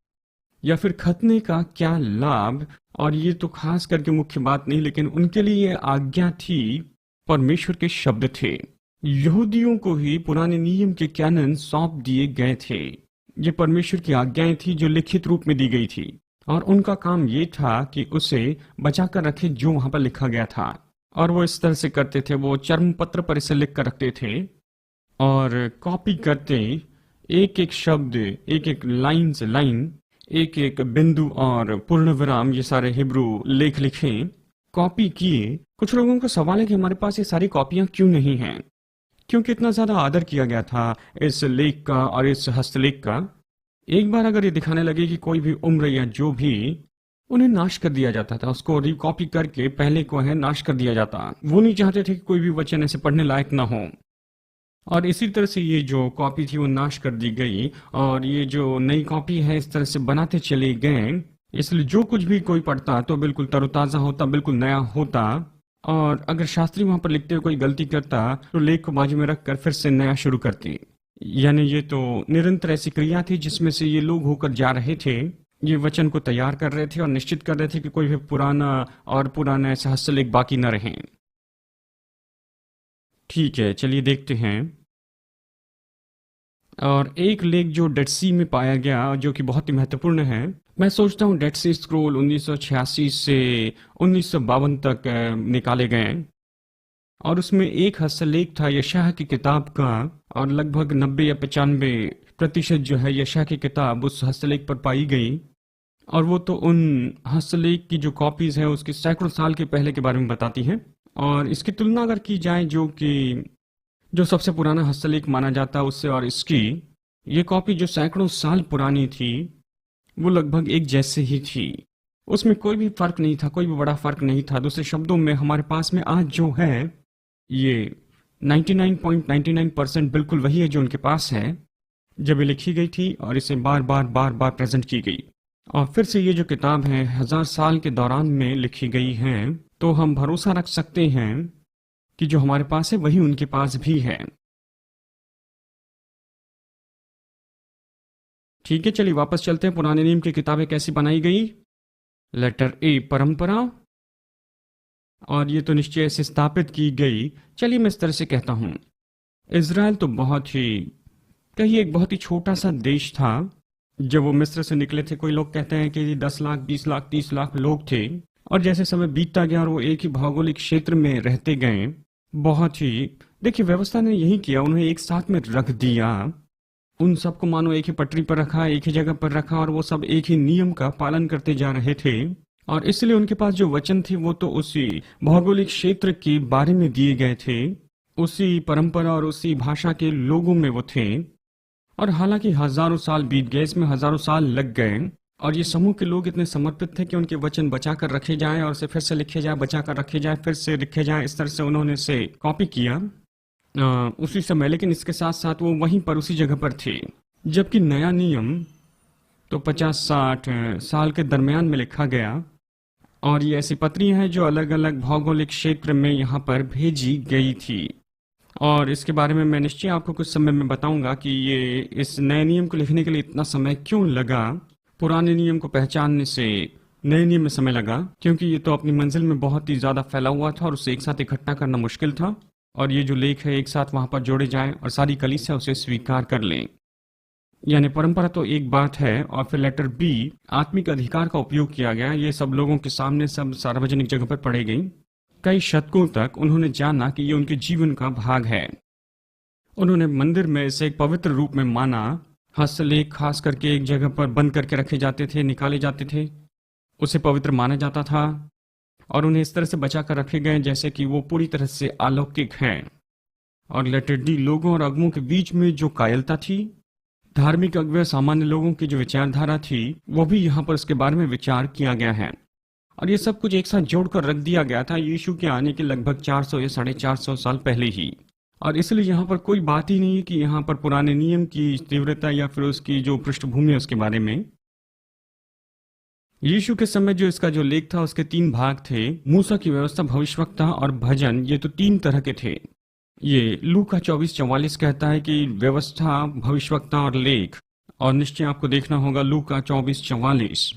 या फिर खतने का क्या लाभ। और ये तो खास करके मुख्य बात नहीं, लेकिन उनके लिए ये आज्ञा थी, परमेश्वर के शब्द थे। यहूदियों को ही पुराने नियम के कैनन सौंप दिए गए थे। ये परमेश्वर की आज्ञाएं थी जो लिखित रूप में दी गई थी, और उनका काम ये था कि उसे बचा कर रखे जो वहां पर लिखा गया था। और वो इस तरह से करते थे, वो चर्म पत्र पर इसे लिख कर रखते थे और कॉपी करते, एक एक शब्द, एक एक लाइन से लाइन, एक एक बिंदु और पूर्ण विराम, ये सारे हिब्रू लेख लिखे, कॉपी किए। कुछ लोगों का सवाल है कि हमारे पास ये सारी कॉपियां क्यों नहीं हैं, क्योंकि इतना ज्यादा आदर किया गया था इस लेख का और इस हस्तलेख का। एक बार अगर ये दिखाने लगे कि कोई भी उम्र या जो भी, उन्हें नाश कर दिया जाता था, उसको रिकॉपी करके पहले को है नाश कर दिया जाता। वो नहीं चाहते थे कि कोई भी वचन ऐसे पढ़ने लायक ना हो, और इसी तरह से ये जो कॉपी थी वो नाश कर दी गई, और ये जो नई कॉपी है इस तरह से बनाते चले गए। इसलिए जो कुछ भी कोई पढ़ता तो बिल्कुल तरोताजा होता, बिल्कुल नया होता। और अगर शास्त्री वहां पर लिखते हुए कोई गलती करता तो लेख को बाजू में रखकर फिर से नया शुरू करती। यानी ये तो निरंतर ऐसी क्रिया थी जिसमें से ये लोग होकर जा रहे थे, ये वचन को तैयार कर रहे थे और निश्चित कर रहे थे कि कोई भी पुराना ऐसा हस्तलेख बाकी न रहे। ठीक है, चलिए देखते हैं। और एक लेख जो डेड सी में पाया गया, जो कि बहुत ही महत्वपूर्ण है, मैं सोचता हूँ डेड सी स्क्रोल 1986 से 1952 तक निकाले गए, और उसमें एक हस्तलेख था यशायाह की किताब का, और लगभग 90 या 95% जो है यशायाह की किताब उस हस्तलेख पर पाई गई। और वो तो उन हस्तलेख की जो कॉपीज है उसके सैकड़ों साल के पहले के बारे में बताती हैं। और इसकी तुलना अगर की जाए जो सबसे पुराना हस्तलेख माना जाता है उससे, और इसकी ये कॉपी जो सैकड़ों साल पुरानी थी, वो लगभग एक जैसे ही थी। उसमें कोई भी फर्क नहीं था, कोई भी बड़ा फर्क नहीं था। दूसरे शब्दों में हमारे पास में आज जो है ये 99.99% बिल्कुल वही है जो उनके पास है जब ये लिखी गई थी, और इसे बार बार प्रेजेंट की गई। और फिर से ये जो किताब है 1000 साल के दौरान में लिखी गई है, तो हम भरोसा रख सकते हैं कि जो हमारे पास है वही उनके पास भी है। ठीक है, चलिए वापस चलते हैं। पुराने नियम की किताबें कैसी बनाई गई। लेटर ए, परंपरा, और ये तो निश्चय से स्थापित की गई। चलिए मैं इस तरह से कहता हूं, इज़राइल तो एक बहुत ही छोटा सा देश था। जब वो मिस्र से निकले थे, कोई लोग कहते हैं कि 10 लाख, 20 लाख, 30 लाख लोग थे, और जैसे समय बीतता गया और वो एक ही भौगोलिक क्षेत्र में रहते गए, देखिए व्यवस्था ने यही किया, उन्हें एक साथ में रख दिया। उन सबको मानो एक ही पटरी पर रखा, एक ही जगह पर रखा, और वो सब एक ही नियम का पालन करते जा रहे थे। और इसलिए उनके पास जो वचन थे वो तो उसी भौगोलिक क्षेत्र के बारे में दिए गए थे, उसी परंपरा और उसी भाषा के लोगों में वो थे। और हालांकि हजारों साल बीत गए, इसमें हजारों साल लग गए, और ये समूह के लोग इतने समर्पित थे कि उनके वचन बचा कर रखे जाएं और उसे फिर से लिखे जाए, बचा कर रखे जाए, फिर से लिखे जाए, इस तरह से उन्होंने इसे कॉपी किया उसी समय। लेकिन इसके साथ साथ वो वहीं पर उसी जगह पर थे। जबकि नया नियम तो 50-60 साल के दरमियान में लिखा गया, और ये ऐसी पत्रियां हैं जो अलग अलग भौगोलिक क्षेत्र में यहाँ पर भेजी गई थी। और इसके बारे में मैं निश्चय आपको कुछ समय में बताऊंगा कि ये इस नए नियम को लिखने के लिए इतना समय क्यों लगा। पुराने नियम को पहचानने से नए नियम में समय लगा, क्योंकि ये तो अपनी मंजिल में बहुत ही ज्यादा फैला हुआ था और उसे एक साथ इकट्ठा करना मुश्किल था। और ये जो लेख है एक साथ वहां पर जोड़े जाएं और सारी कलीसिया उसे स्वीकार कर लें। यानी परंपरा तो एक बात है, और फिर लेटर बी, आत्मिक अधिकार का उपयोग किया गया। ये सब लोगों के सामने, सब सार्वजनिक जगह पर पढ़ी गई। कई शतकों तक उन्होंने जाना कि ये उनके जीवन का भाग है। उन्होंने मंदिर में इसे एक पवित्र रूप में माना। हस्तलेख खास करके एक जगह पर बंद करके रखे जाते थे, निकाले जाते थे, उसे पवित्र माना जाता था, और उन्हें इस तरह से बचा कर रखे गए जैसे कि वो पूरी तरह से अलौकिक हैं। और लेटर डी, लोगों और अगुओं के बीच में जो कायरता थी, धार्मिक अगुए सामान्य लोगों की जो विचारधारा थी, वो भी यहाँ पर उसके बारे में विचार किया गया है। और ये सब कुछ एक साथ जोड़कर रख दिया गया था यीशु के आने के लगभग 400 या 450 साल पहले ही। और इसलिए यहाँ पर कोई बात ही नहीं है कि यहाँ पर पुराने नियम की तीव्रता या फिर उसकी जो पृष्ठभूमि है उसके बारे में। यीशु के समय जो इसका जो लेख था उसके 3 भाग थे। मूसा की व्यवस्था, भविष्यवक्ता और भजन, ये तो 3 तरह के थे। ये लूका 24:44 कहता है कि व्यवस्था, भविष्यवक्ता और लेख। और निश्चय आपको देखना होगा लूका 24:44।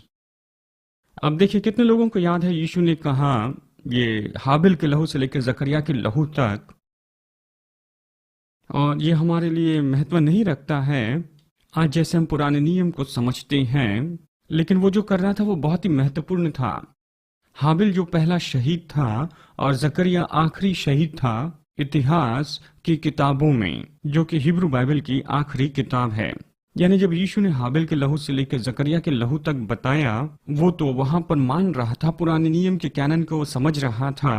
अब देखिए कितने लोगों को याद है यीशु ने कहा ये हाबिल के लहू से लेकर जकरिया के लहू तक। और ये हमारे लिए महत्व नहीं रखता है आज जैसे हम पुराने नियम को समझते हैं, लेकिन वो जो कर रहा था वो बहुत ही महत्वपूर्ण था। हाबिल जो पहला शहीद था और जकरिया आखिरी शहीद था इतिहास की किताबों में, जो कि हिब्रू बाइबल की आखिरी किताब है। यानी जब यीशु ने हाबिल के लहू से लेकर जकरिया के लहू तक बताया, वो तो वहां पर मान रहा था, पुराने नियम के कैनन को समझ रहा था।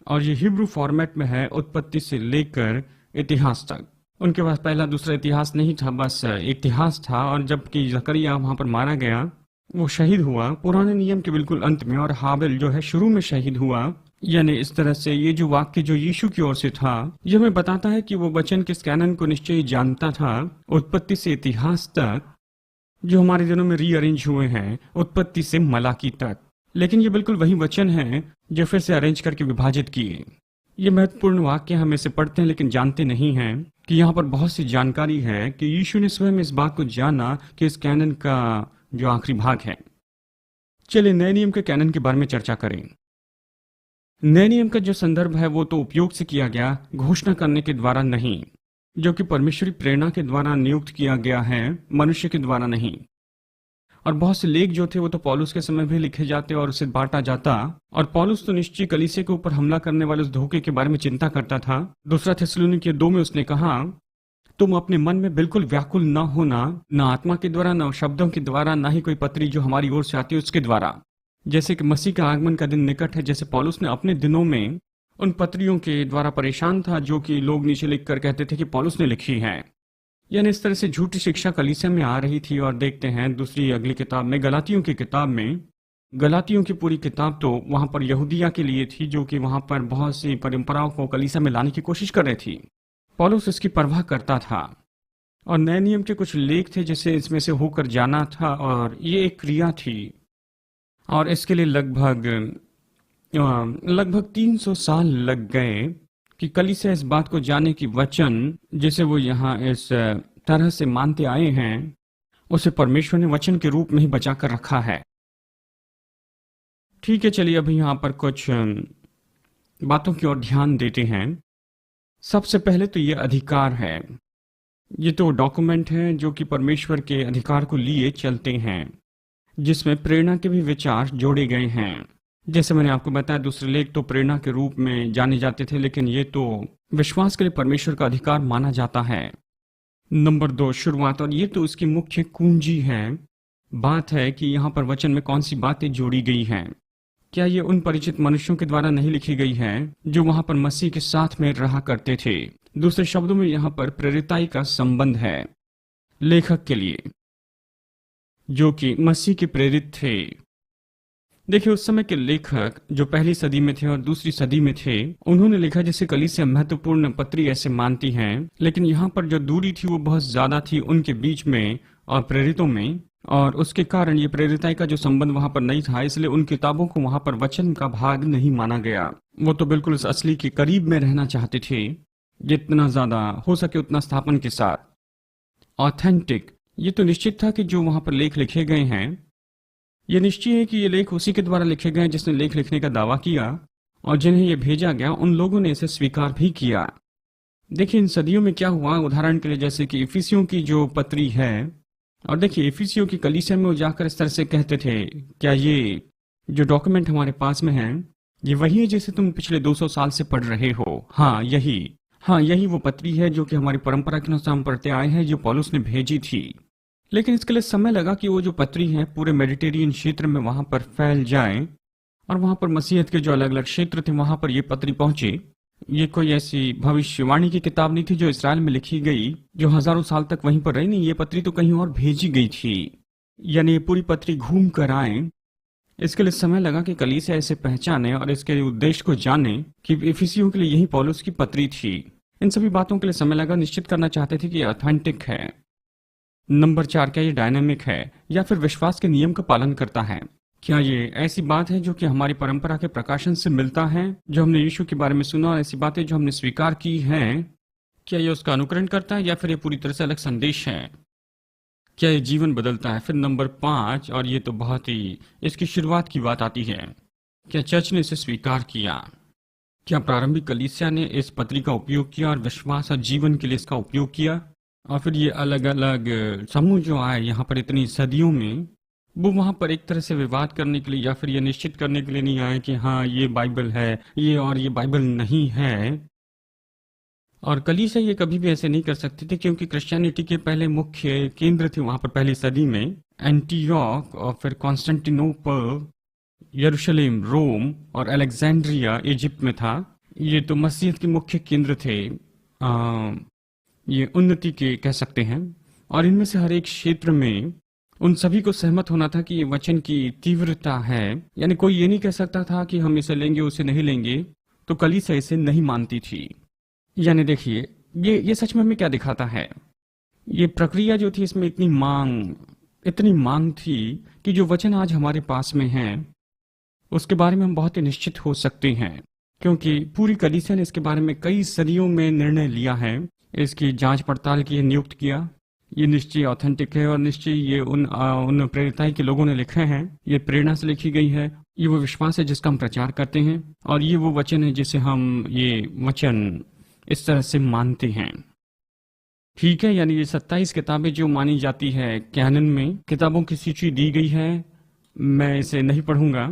और ये हिब्रू फॉर्मेट में है, उत्पत्ति से लेकर इतिहास तक। उनके पास पहला दूसरा इतिहास नहीं था, बस इतिहास था। और जबकि जकरिया वहां पर मारा गया, वो शहीद हुआ पुराने नियम के बिल्कुल अंत में, और हाबिल जो है शुरू में शहीद हुआ। यानी इस तरह से ये जो वाक्य जो यीशु की ओर से था, ये हमें बताता है कि वो वचन किस कैनन को निश्चय ही जानता था, उत्पत्ति से इतिहास तक, जो हमारे दिनों में रीअरेंज हुए हैं उत्पत्ति से मलाकी तक। लेकिन ये बिल्कुल वही वचन है जो फिर से अरेंज करके विभाजित किए। ये महत्वपूर्ण वाक्य हम इसे पढ़ते हैं लेकिन जानते नहीं हैं कि यहाँ पर बहुत सी जानकारी है कि यीशु ने स्वयं इस बात को जाना कि इस कैनन का जो आखिरी भाग है। चलिए नए नियम के कैनन के बारे में चर्चा करें। नए नियम का जो संदर्भ है वो तो उपयोग से किया गया, घोषणा करने के द्वारा नहीं, जो कि परमेश्वरी प्रेरणा के द्वारा नियुक्त किया गया है, मनुष्य के द्वारा नहीं। और बहुत से लेख जो थे वो तो पौलुस के समय भी लिखे जाते और उसे बांटा जाता। और पौलुस तो निश्चय कलीसिया के ऊपर हमला करने वाले उस धोखे के बारे में चिंता करता था। दूसरा थिस्सलुनीके 2 में उसने कहा, तुम अपने मन में बिल्कुल व्याकुल न होना, न आत्मा के द्वारा, न शब्दों के द्वारा, न ही कोई पत्री जो हमारी ओर से आती है उसके द्वारा। जैसे कि मसीह का आगमन का दिन निकट है, जैसे पौलुस ने अपने दिनों में उन पत्रियों के द्वारा परेशान था जो कि लोग नीचे लिखकर कहते थे कि पौलुस ने लिखी है। यानी इस तरह से झूठी शिक्षा कलीसिया में आ रही थी। और देखते हैं दूसरी अगली किताब में, गलातियों की किताब में, गलातियों की पूरी किताब तो वहां पर यहूदिया के लिए थी, जो कि वहां पर बहुत सी परंपराओं को कलीसिया में लाने की कोशिश कर रही थी। पौलुस इसकी परवाह करता था। और नए नियम के कुछ लेख थे जिसे इसमें से होकर जाना था, और ये एक क्रिया थी। और इसके लिए लगभग 300 साल लग गए कि कलीसिया इस बात को जाने कि वचन जिसे वो यहाँ इस तरह से मानते आए हैं, उसे परमेश्वर ने वचन के रूप में ही बचा कर रखा है। ठीक है, चलिए अभी यहाँ पर कुछ बातों की ओर ध्यान देते हैं। सबसे पहले तो ये अधिकार है। ये तो डॉक्यूमेंट है जो कि परमेश्वर के अधिकार को लिए चलते हैं, जिसमें प्रेरणा के भी विचार जोड़े गए हैं। जैसे मैंने आपको बताया, दूसरे लेख तो प्रेरणा के रूप में जाने जाते थे, लेकिन ये तो विश्वास के लिए परमेश्वर का अधिकार माना जाता है। नंबर 2, शुरुआत। और ये तो उसकी मुख्य कुंजी है। बात है कि यहाँ पर वचन में कौन सी बातें जोड़ी गई हैं। क्या ये उन परिचित मनुष्यों के द्वारा नहीं लिखी गई है जो वहां पर मसीह के साथ में रहा करते थे? दूसरे शब्दों में यहाँ पर प्रेरिताई का संबंध है लेखक के लिए, जो कि मसीह के प्रेरित थे। देखिए, उस समय के लेखक जो पहली सदी में थे और दूसरी सदी में थे, उन्होंने लिखा जैसे कलीसिया महत्वपूर्ण पत्री ऐसे मानती हैं, लेकिन यहाँ पर जो दूरी थी वो बहुत ज्यादा थी उनके बीच में और प्रेरितों में, और उसके कारण ये प्रेरिताई का जो संबंध वहां पर नहीं था, इसलिए उन किताबों को वहां पर वचन का भाग नहीं माना गया। वो तो बिल्कुल उस असली के करीब में रहना चाहते थे, जितना ज्यादा हो सके उतना स्थापन के साथ ऑथेंटिक। ये तो निश्चित था कि जो वहां पर लेख लिखे गए हैं, ये निश्चय है कि ये लेख उसी के द्वारा लिखे गए जिसने लेख लिखने का दावा किया, और जिन्हें ये भेजा गया उन लोगों ने इसे स्वीकार भी किया। देखिए, इन सदियों में क्या हुआ, उदाहरण के लिए जैसे कि इफिसियों की जो पत्री है, और देखिए इफिसियों की कलीसिया में वो जाकर इस तरह से कहते थे, क्या ये जो डॉक्यूमेंट हमारे पास में है ये वही है जिसे तुम पिछले 200 साल से पढ़ रहे हो? हाँ, यही वो पत्री है जो कि हमारी परंपरा के अनुसार हम पढ़ते आए हैं, जो पौलुस ने भेजी थी। लेकिन इसके लिए समय लगा कि वो जो पत्री है पूरे मेडिटेरियन क्षेत्र में वहां पर फैल जाए, और वहां पर मसीहत के जो अलग अलग क्षेत्र थे वहां पर ये पत्री पहुंचे। ये कोई ऐसी भविष्यवाणी की किताब नहीं थी जो इसराइल में लिखी गई, जो हजारों साल तक वहीं पर रही। नहीं, ये पत्री तो कहीं और भेजी गई थी, यानी ये पूरी पत्री घूम कर आए। इसके लिए समय लगा कि कलीसिया इसे पहचाने और इसके उद्देश्य को जाने कि इफिसियों के लिए यही पौलुस की पत्री थी। इन सभी बातों के लिए समय लगा, निश्चित करना चाहते थे कि ये ऑथेंटिक है। नंबर 4, क्या ये डायनामिक है या फिर विश्वास के नियम का पालन करता है? क्या ये ऐसी बात है जो कि हमारी परंपरा के प्रकाशन से मिलता है, जो हमने यीशु के बारे में सुना, और ऐसी बातें जो हमने स्वीकार की हैं, क्या ये उसका अनुकरण करता है या फिर ये पूरी तरह से अलग संदेश है? क्या ये जीवन बदलता है? फिर नंबर 5, और ये तो बहुत ही इसकी शुरुआत की बात आती है, क्या चर्च ने इसे स्वीकार किया? क्या प्रारंभिक कलीसिया ने इस पत्री का उपयोग किया और विश्वास और जीवन के लिए इसका उपयोग किया? और फिर ये अलग अलग समूह जो आए यहाँ पर इतनी सदियों में, वो वहां पर एक तरह से विवाद करने के लिए या फिर ये निश्चित करने के लिए नहीं आए कि हाँ ये बाइबल है ये और ये बाइबल नहीं है। और कलीसिया ये कभी भी ऐसे नहीं कर सकते थे, क्योंकि क्रिश्चियनिटी के पहले मुख्य केंद्र थे वहां पर पहली सदी में एंटीयोक, और फिर कॉन्स्टेंटिनोपल, यरूशलेम रोम, और अलेक्जेंड्रिया इजिप्ट में था। ये तो मसीहत के मुख्य केंद्र थे, ये उन्नति के कह सकते हैं। और इनमें से हर एक क्षेत्र में उन सभी को सहमत होना था कि ये वचन की तीव्रता है, यानी कोई ये नहीं कह सकता था कि हम इसे लेंगे उसे नहीं लेंगे। तो कलीसिया इसे नहीं मानती थी। यानी देखिए, ये सच में हमें क्या दिखाता है, ये प्रक्रिया जो थी इसमें इतनी मांग थी कि जो वचन आज हमारे पास में है उसके बारे में हम बहुत ही निश्चित हो सकते हैं, क्योंकि पूरी कलीसिया ने इसके बारे में कई सदियों में निर्णय लिया है, इसकी जांच पड़ताल की, नियुक्त किया। ये निश्चय ऑथेंटिक है और निश्चय ये उन प्रेरिताई के लोगों ने लिखे हैं, ये प्रेरणा से लिखी गई है, ये वो विश्वास है जिसका हम प्रचार करते हैं, और ये वो वचन है जिसे हम ये वचन इस तरह से मानते हैं। ठीक है, यानी ये 27 किताबें जो मानी जाती है कैनन में, किताबों की सूची दी गई है, मैं इसे नहीं पढ़ूंगा।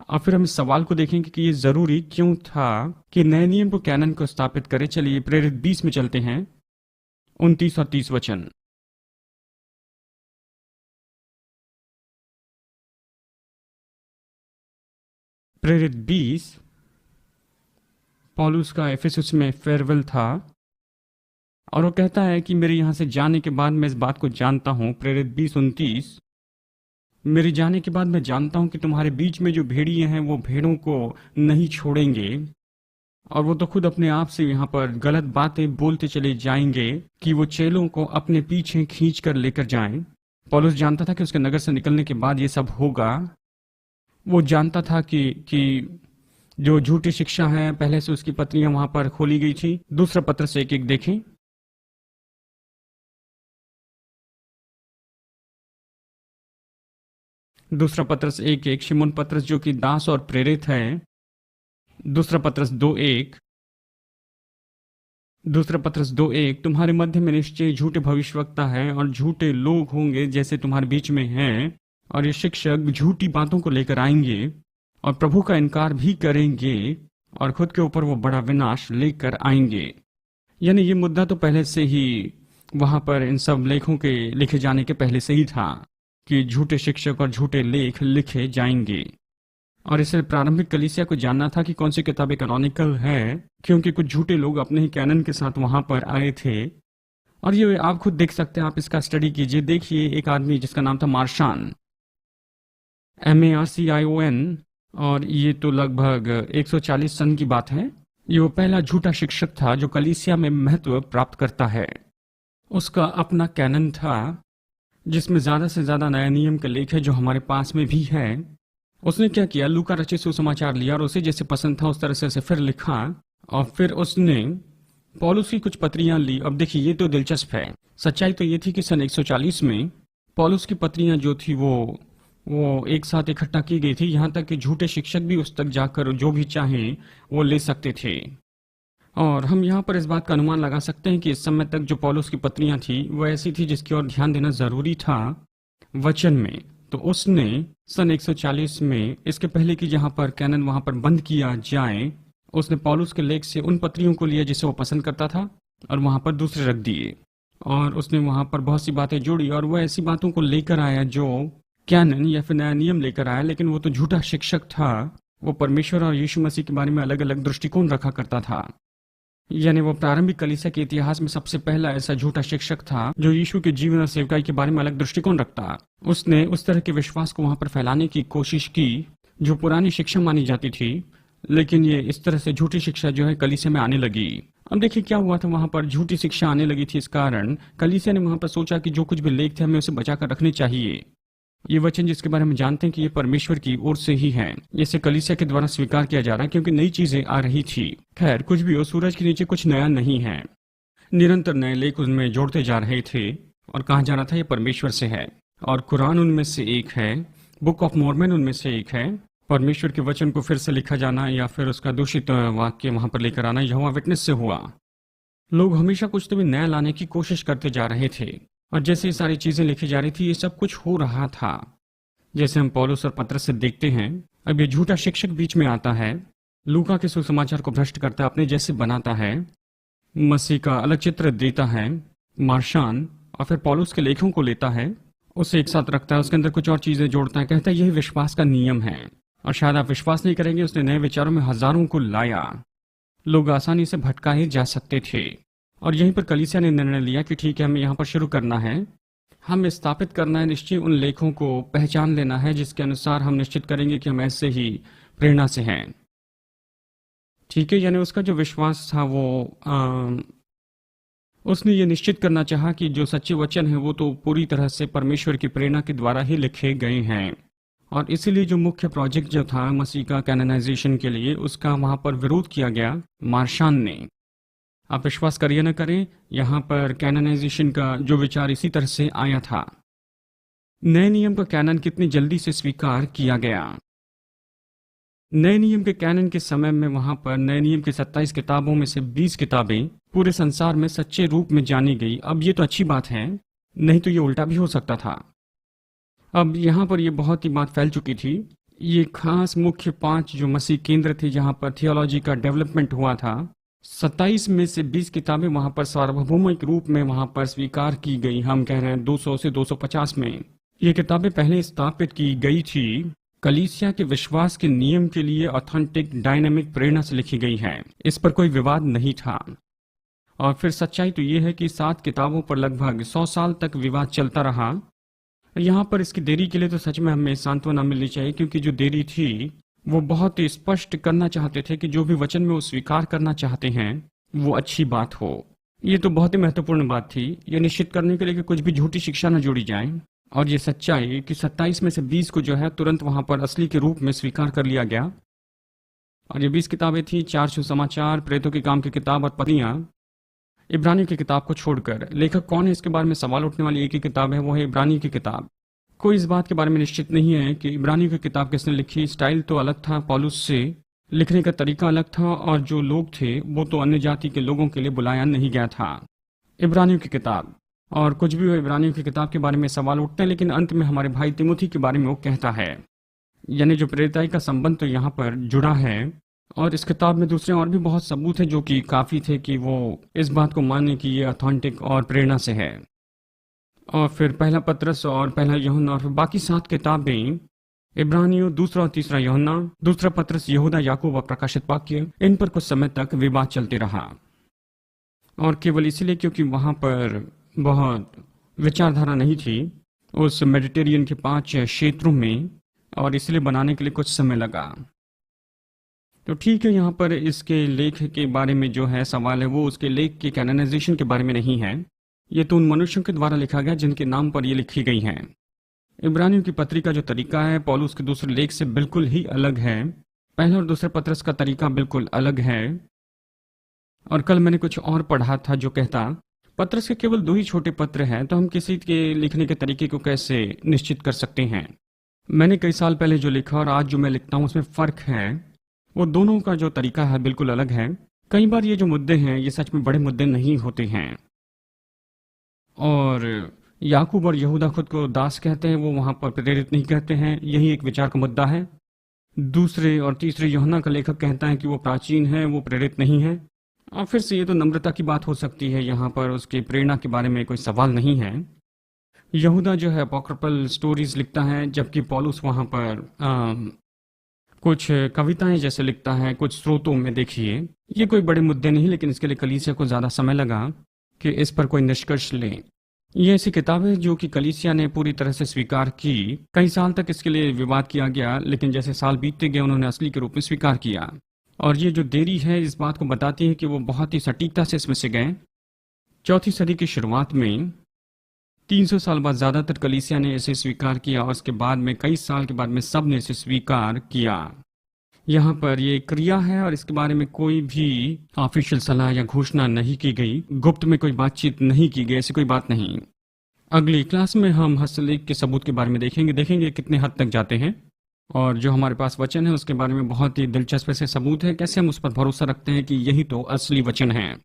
और फिर हम इस सवाल को देखेंगे कि ये जरूरी क्यों था कि नए नियम को कैनन को स्थापित करे। चलिए प्रेरित 20 में चलते हैं, 29 और 30 वचन। प्रेरित 20, पौलुस का एफेसुस में फेयरवेल था, और वो कहता है कि मेरे यहाँ से जाने के बाद मैं इस बात को जानता हूँ, प्रेरित 20:29, मेरे जाने के बाद मैं जानता हूँ कि तुम्हारे बीच में जो भेड़िए हैं वो भेड़ों को नहीं छोड़ेंगे। और वो तो खुद अपने आप से यहाँ पर गलत बातें बोलते चले जाएंगे कि वो चेलों को अपने पीछे खींच कर लेकर जाएं। पौलुस जानता था कि उसके नगर से निकलने के बाद ये सब होगा। वो जानता था कि जो झूठी शिक्षा है पहले से उसकी पत्रियां वहां पर खोली गई थी। दूसरा पत्रस 1:1 देखें। दूसरा पत्रस 1:1, शिमोन पत्रस जो कि दास और प्रेरित है। दूसरा पत्रस 2:1, तुम्हारे मध्य में निश्चय झूठे भविष्यवक्ता है और झूठे लोग होंगे जैसे तुम्हारे बीच में हैं, और ये शिक्षक झूठी बातों को लेकर आएंगे और प्रभु का इनकार भी करेंगे और खुद के ऊपर वो बड़ा विनाश लेकर आएंगे। यानी ये मुद्दा तो पहले से ही वहां पर इन सब लेखों के लिखे जाने के पहले से ही था कि झूठे शिक्षक और झूठे लेख लिखे जाएंगे। और इसे प्रारंभिक कलीसिया को जानना था कि कौन सी किताबें कैनोनिकल है, क्योंकि कुछ झूठे लोग अपने ही कैनन के साथ वहां पर आए थे। और ये आप खुद देख सकते हैं, आप इसका स्टडी कीजिए। देखिए, एक आदमी जिसका नाम था मार्शान, MARCION, और ये तो लगभग 140 सन की बात है। ये वो पहला झूठा शिक्षक था जो कलीसिया में महत्व प्राप्त करता है। उसका अपना कैनन था जिसमें ज्यादा से ज्यादा नया नियम के लेख है जो हमारे पास में भी है। उसने क्या किया, लूका रचित सुसमाचार लिया और उसे जैसे पसंद था उस तरह से उसे फिर लिखा, और फिर उसने पौलुस की कुछ पत्रियां ली। अब देखिए, ये तो दिलचस्प है। सच्चाई तो ये थी कि सन 140 में पौलुस की पत्रियां जो थी वो एक साथ इकट्ठा की गई थी, यहाँ तक कि झूठे शिक्षक भी उस तक जाकर जो भी चाहें वो ले सकते थे। और हम यहाँ पर इस बात का अनुमान लगा सकते हैं कि इस समय तक जो पौलुस की पत्रियां थी वो ऐसी थी जिसकी ओर ध्यान देना जरूरी था वचन में। तो उसने सन 140 में, इसके पहले कि जहाँ पर कैनन वहां पर बंद किया जाए, उसने पौलुस के लेख से उन पत्रियों को लिया जिसे वो पसंद करता था और वहां पर दूसरे रख दिए। और उसने वहां पर बहुत सी बातें जोड़ी और वह ऐसी बातों को लेकर आया जो कैनन या फिर नया नियम लेकर आया। लेकिन वो तो झूठा शिक्षक था, वो परमेश्वर और यीशु मसीह के बारे में अलग अलग दृष्टिकोण रखा करता था। यानी वो प्रारंभिक कलीसिया के इतिहास में सबसे पहला ऐसा झूठा शिक्षक था जो यीशु के जीवन और सेवकाई के बारे में अलग दृष्टिकोण रखता। उसने उस तरह के विश्वास को वहां पर फैलाने की कोशिश की जो पुरानी शिक्षा मानी जाती थी, लेकिन ये इस तरह से झूठी शिक्षा जो है कलीसिया में आने लगी। अब देखिए क्या हुआ था, वहां पर झूठी शिक्षा आने लगी थी। इस कारण कलीसिया ने वहां पर सोचा कि जो कुछ भी लेख थे हमें उसे बचाकर रखने चाहिए। ये वचन जिसके बारे में जानते हैं कि ये परमेश्वर की ओर से ही है, इसे कलीसिया के द्वारा स्वीकार किया जा रहा है क्योंकि नई चीजें आ रही थी। खैर, कुछ भी हो, सूरज के नीचे कुछ नया नहीं है। निरंतर नए लेख उनमें जोड़ते जा रहे थे और कहा जा रहा था ये परमेश्वर से है। और कुरान उनमें से एक है, बुक ऑफ मॉर्मन उनमें से एक है। परमेश्वर के वचन को फिर से लिखा जाना या फिर उसका दूषित वाक्य वहां पर लेकर आना यहोवा विटनेस से हुआ। लोग हमेशा कुछ तो भी नया लाने की कोशिश करते जा रहे थे और जैसे ये सारी चीजें लिखी जा रही थी ये सब कुछ हो रहा था। जैसे हम पौलुस और पत्रस से देखते हैं, अब ये झूठा शिक्षक बीच में आता है, लूका के सुसमाचार को भ्रष्ट करता है, अपने जैसे बनाता है, मसीह का अलग चित्र देता है, मार्शान, और फिर पौलुस के लेखों को लेता है, उसे एक साथ रखता है, उसके अंदर कुछ और चीजें जोड़ता है, कहता है यही विश्वास का नियम है और शायद आप विश्वास नहीं करेंगे, उसने नए विचारों में हजारों को लाया। लोग आसानी से भटकाए जा सकते थे और यहीं पर कलीसिया ने निर्णय लिया कि ठीक है, हमें यहाँ पर शुरू करना है, हमें स्थापित करना है, निश्चय उन लेखों को पहचान लेना है जिसके अनुसार हम निश्चित करेंगे कि हम ऐसे ही प्रेरणा से हैं। ठीक है, यानी उसका जो विश्वास था वो उसने ये निश्चित करना चाहा कि जो सच्चे वचन है वो तो पूरी तरह से परमेश्वर की प्रेरणा के द्वारा ही लिखे गए हैं। और इसीलिए जो मुख्य प्रोजेक्ट जो था मसीह का कैनोनाइजेशन के लिए, उसका वहां पर विरोध किया गया मार्शान ने। आप विश्वास करिए न करें, यहाँ पर कैनोनाइजेशन का जो विचार इसी तरह से आया था। नए नियम का कैनन कितनी जल्दी से स्वीकार किया गया। नए नियम के कैनन के समय में वहां पर नए नियम की 27 किताबों में से 20 किताबें पूरे संसार में सच्चे रूप में जानी गई। अब ये तो अच्छी बात है, नहीं तो ये उल्टा भी हो सकता था। अब यहाँ पर ये बहुत ही बात फैल चुकी थी। ये खास मुख्य 5 जो मसीह केंद्र थे जहाँ पर थियोलॉजी का डेवलपमेंट हुआ था, 27 में से 20 किताबें वहां पर सार्वभौमिक रूप में वहां पर स्वीकार की गई। हम कह रहे हैं 200 से 250 में ये किताबें पहले स्थापित की गई थी, कलीसिया के विश्वास के नियम के लिए ऑथेंटिक डायनामिक प्रेरणा से लिखी गई है, इस पर कोई विवाद नहीं था। और फिर सच्चाई तो ये है कि 7 किताबों पर लगभग 100 साल तक विवाद चलता रहा। यहाँ पर इसकी देरी के लिए तो सच में हमें सांत्वना मिलनी चाहिए, क्योंकि जो देरी थी वो बहुत ही स्पष्ट करना चाहते थे कि जो भी वचन में वो स्वीकार करना चाहते हैं वो अच्छी बात हो। ये तो बहुत ही महत्वपूर्ण बात थी, ये निश्चित करने के लिए कि कुछ भी झूठी शिक्षा न जोड़ी जाए। और ये सच्चाई कि 27 में से 20 को जो है तुरंत वहां पर असली के रूप में स्वीकार कर लिया गया। और ये 20 किताबें थी, 4 सुसमाचार, प्रेतों के काम की किताब और पत्रियां। इब्रानियों की किताब को छोड़कर लेखक कौन है इसके बारे में सवाल उठने वाली एक ही किताब है, वो है इब्रानियों की किताब। कोई इस बात के बारे में निश्चित नहीं है कि इब्रानियों की किताब किसने लिखी। स्टाइल तो अलग था, पौलुस से लिखने का तरीका अलग था, और जो लोग थे वो तो अन्य जाति के लोगों के लिए बुलाया नहीं गया था। इब्रानियों की किताब, और कुछ भी हो इब्रानियों की किताब के बारे में सवाल उठते हैं, लेकिन अंत में हमारे भाई तिमोथी के बारे में वो कहता है, यानी जो प्रेरिताई का संबंध तो यहाँ पर जुड़ा है। और इस किताब में दूसरे और भी बहुत सबूत है जो कि काफी थे कि वो इस बात को माने कि ये ऑथेंटिक और प्रेरणा से है। और फिर पहला पतरस और पहला यूहन्ना और फिर बाकी 7 किताबें, इब्रानियों, दूसरा और तीसरा यूहन्ना, दूसरा पतरस, यहूदा, याकूब और प्रकाशित वाक्य, इन पर कुछ समय तक विवाद चलते रहा। और केवल इसलिए क्योंकि वहां पर बहुत विचारधारा नहीं थी उस मेडिटेरियन के 5 क्षेत्रों में, और इसलिए बनाने के लिए कुछ समय लगा। तो ठीक है, यहाँ पर इसके लेख के बारे में जो है सवाल है वो उसके लेख के कैनोनाइजेशन के बारे में नहीं है। ये तो उन मनुष्यों के द्वारा लिखा गया जिनके नाम पर ये लिखी गई हैं। इब्रानियों की पत्री का जो तरीका है पौलुस के दूसरे लेख से बिल्कुल ही अलग है। पहले और दूसरे पत्रस का तरीका बिल्कुल अलग है। और कल मैंने कुछ और पढ़ा था जो कहता पत्रस के केवल 2 ही छोटे पत्र हैं, तो हम किसी के लिखने के तरीके को कैसे निश्चित कर सकते हैं। मैंने कई साल पहले जो लिखा और आज जो मैं लिखता हूँ उसमें फ़र्क है। वो दोनों का जो तरीका है बिल्कुल अलग है। कई बार ये जो मुद्दे हैं ये सच में बड़े मुद्दे नहीं होते हैं। और याकूब और यहूदा खुद को दास कहते हैं, वो वहाँ पर प्रेरित नहीं कहते हैं, यही एक विचार का मुद्दा है। दूसरे और तीसरे यूहन्ना का लेखक कहता है कि वो प्राचीन है, वो प्रेरित नहीं है। और फिर से ये तो नम्रता की बात हो सकती है, यहाँ पर उसकी प्रेरणा के बारे में कोई सवाल नहीं है। यहूदा जो है अपॉक्रिफल स्टोरीज लिखता है, जबकि पौलुस वहाँ पर कुछ कविताएं जैसे लिखता है कुछ स्रोतों में। देखिए ये कोई बड़े मुद्दे नहीं, लेकिन इसके लिए कलीसिया को ज़्यादा समय लगा कि इस पर कोई निष्कर्ष लें। ये ऐसी किताब है जो कि कलीसिया ने पूरी तरह से स्वीकार की। कई साल तक इसके लिए विवाद किया गया, लेकिन जैसे साल बीतते गए उन्होंने असली के रूप में स्वीकार किया। और ये जो देरी है इस बात को बताती है कि वो बहुत ही सटीकता से इसमें से गए। 4वीं सदी की शुरुआत में 300 साल बाद ज़्यादातर कलीसिया ने इसे स्वीकार किया, और उसके बाद में कई साल के बाद में सब ने इसे स्वीकार किया। यहाँ पर ये क्रिया है और इसके बारे में कोई भी ऑफिशियल सलाह या घोषणा नहीं की गई, गुप्त में कोई बातचीत नहीं की गई, ऐसी कोई बात नहीं। अगली क्लास में हम हस्तलेख के सबूत के बारे में देखेंगे कितने हद तक जाते हैं, और जो हमारे पास वचन है उसके बारे में बहुत ही दिलचस्प से सबूत है, कैसे हम उस पर भरोसा रखते हैं कि यही तो असली वचन है।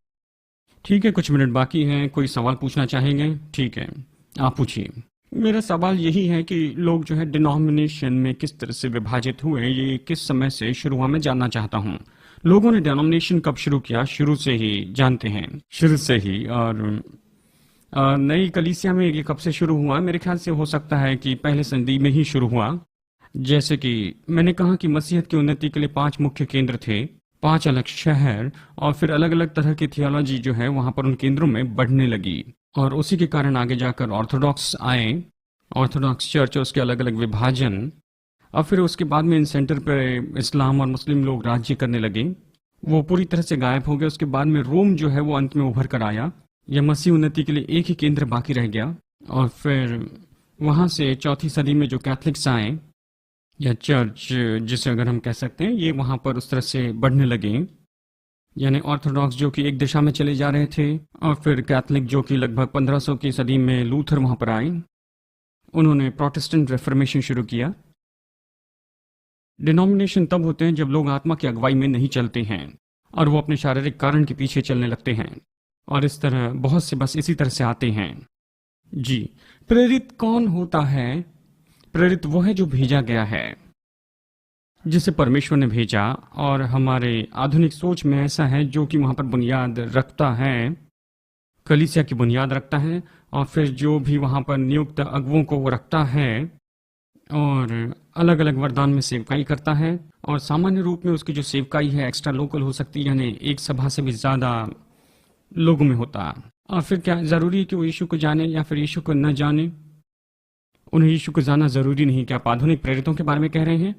ठीक है, कुछ मिनट बाकी हैं। कोई सवाल पूछना चाहेंगे? ठीक है, आप पूछिए। मेरा सवाल यही है कि लोग जो है डिनोमिनेशन में किस तरह से विभाजित हुए, ये किस समय से शुरू हुआ, मैं जानना चाहता हूँ। लोगों ने डिनोमिनेशन कब शुरू किया? शुरू से ही जानते हैं, शुरू से ही। और नई कलीसिया में ये कब से शुरू हुआ? मेरे ख्याल से हो सकता है कि पहले सदी में ही शुरू हुआ। जैसे कि मैंने कहा कि मसीहत की उन्नति के लिए 5 मुख्य केंद्र थे, 5 अलग शहर, और फिर अलग अलग तरह की थियोलॉजी जो है वहां पर उन केंद्रों में बढ़ने लगी, और उसी के कारण आगे जाकर ऑर्थोडॉक्स आए, ऑर्थोडॉक्स चर्च, उसके अलग अलग विभाजन, और फिर उसके बाद में इन सेंटर पर इस्लाम और मुस्लिम लोग राज्य करने लगे। वो पूरी तरह से गायब हो गए। उसके बाद में रोम जो है वो अंत में उभर कर आया। यह मसीह उन्नति के लिए एक ही केंद्र बाकी रह गया। और फिर वहाँ से 4वीं सदी में जो कैथलिक्स आए या चर्च जिसे अगर हम कह सकते हैं, ये वहाँ पर उस तरह से बढ़ने लगे। यानी ऑर्थोडॉक्स जो कि एक दिशा में चले जा रहे थे, और फिर कैथलिक जो कि लगभग 1500 की सदी में लूथर वहाँ पर आए, उन्होंने प्रोटेस्टेंट रिफॉर्मेशन शुरू किया। डिनोमिनेशन तब होते हैं जब लोग आत्मा की अगुवाई में नहीं चलते हैं और वो अपने शारीरिक कारण के पीछे चलने लगते हैं, और इस तरह बहुत से बस इसी तरह से आते हैं। जी, प्रेरित कौन होता है? प्रेरित वो है जो भेजा गया है, जिसे परमेश्वर ने भेजा, और हमारे आधुनिक सोच में ऐसा है जो कि वहाँ पर बुनियाद रखता है, कलीसिया की बुनियाद रखता है, और फिर जो भी वहाँ पर नियुक्त अगुवों को वो रखता है, और अलग अलग वरदान में सेवकाई करता है। और सामान्य रूप में उसकी जो सेवकाई है एक्स्ट्रा लोकल हो सकती है, यानी एक सभा से भी ज़्यादा लोगों में होता। और फिर क्या ज़रूरी है कि वो यीशु को जाने या फिर यीशु को न जाने? उन्हें यीशु को जाना ज़रूरी नहीं। क्या आप आधुनिक प्रेरितों के बारे में कह रहे हैं?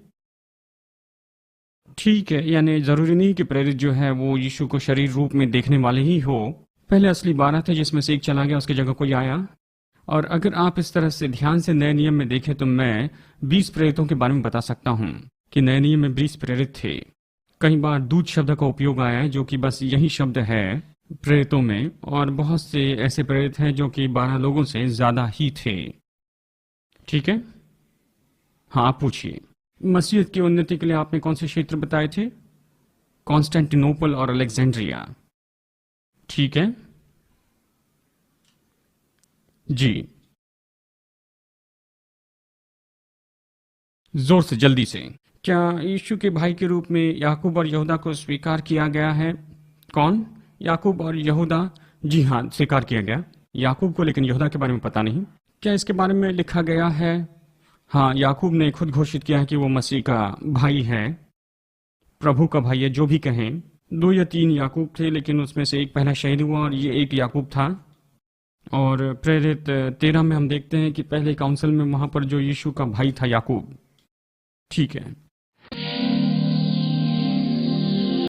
ठीक है, यानी ज़रूरी नहीं कि प्रेरित जो है वो यीशु को शरीर रूप में देखने वाले ही हो। पहले असली 12 थे जिसमें से एक चला गया, उसकी जगह कोई आया। और अगर आप इस तरह से ध्यान से नए नियम में देखें तो मैं 20 प्रेरितों के बारे में बता सकता हूँ कि नए नियम में 20 प्रेरित थे। कई बार दूत शब्द का उपयोग आया है जो कि बस यही शब्द है प्रेरितों में, और बहुत से ऐसे प्रेरित हैं जो कि 12 लोगों से ज़्यादा ही थे। ठीक है, हाँ आप पूछिए। मसीहत की उन्नति के लिए आपने कौन से क्षेत्र बताए थे? कॉन्स्टेंटिनोपल और अलेक्जेंड्रिया। ठीक है जी, जोर से, जल्दी से। क्या यीशु के भाई के रूप में याकूब और यहूदा को स्वीकार किया गया है? कौन? याकूब और यहूदा? जी हाँ, स्वीकार किया गया। याकूब को, लेकिन यहूदा के बारे में पता नहीं। क्या इसके बारे में लिखा गया है? हाँ, याकूब ने खुद घोषित किया है कि वो मसीह का भाई है, प्रभु का भाई है, जो भी कहें। 2 या 3 याकूब थे, लेकिन उसमें से एक पहला शहीद हुआ और ये एक याकूब था। और प्रेरित 13 में हम देखते हैं कि पहले काउंसिल में वहां पर जो यीशु का भाई था याकूब। ठीक है।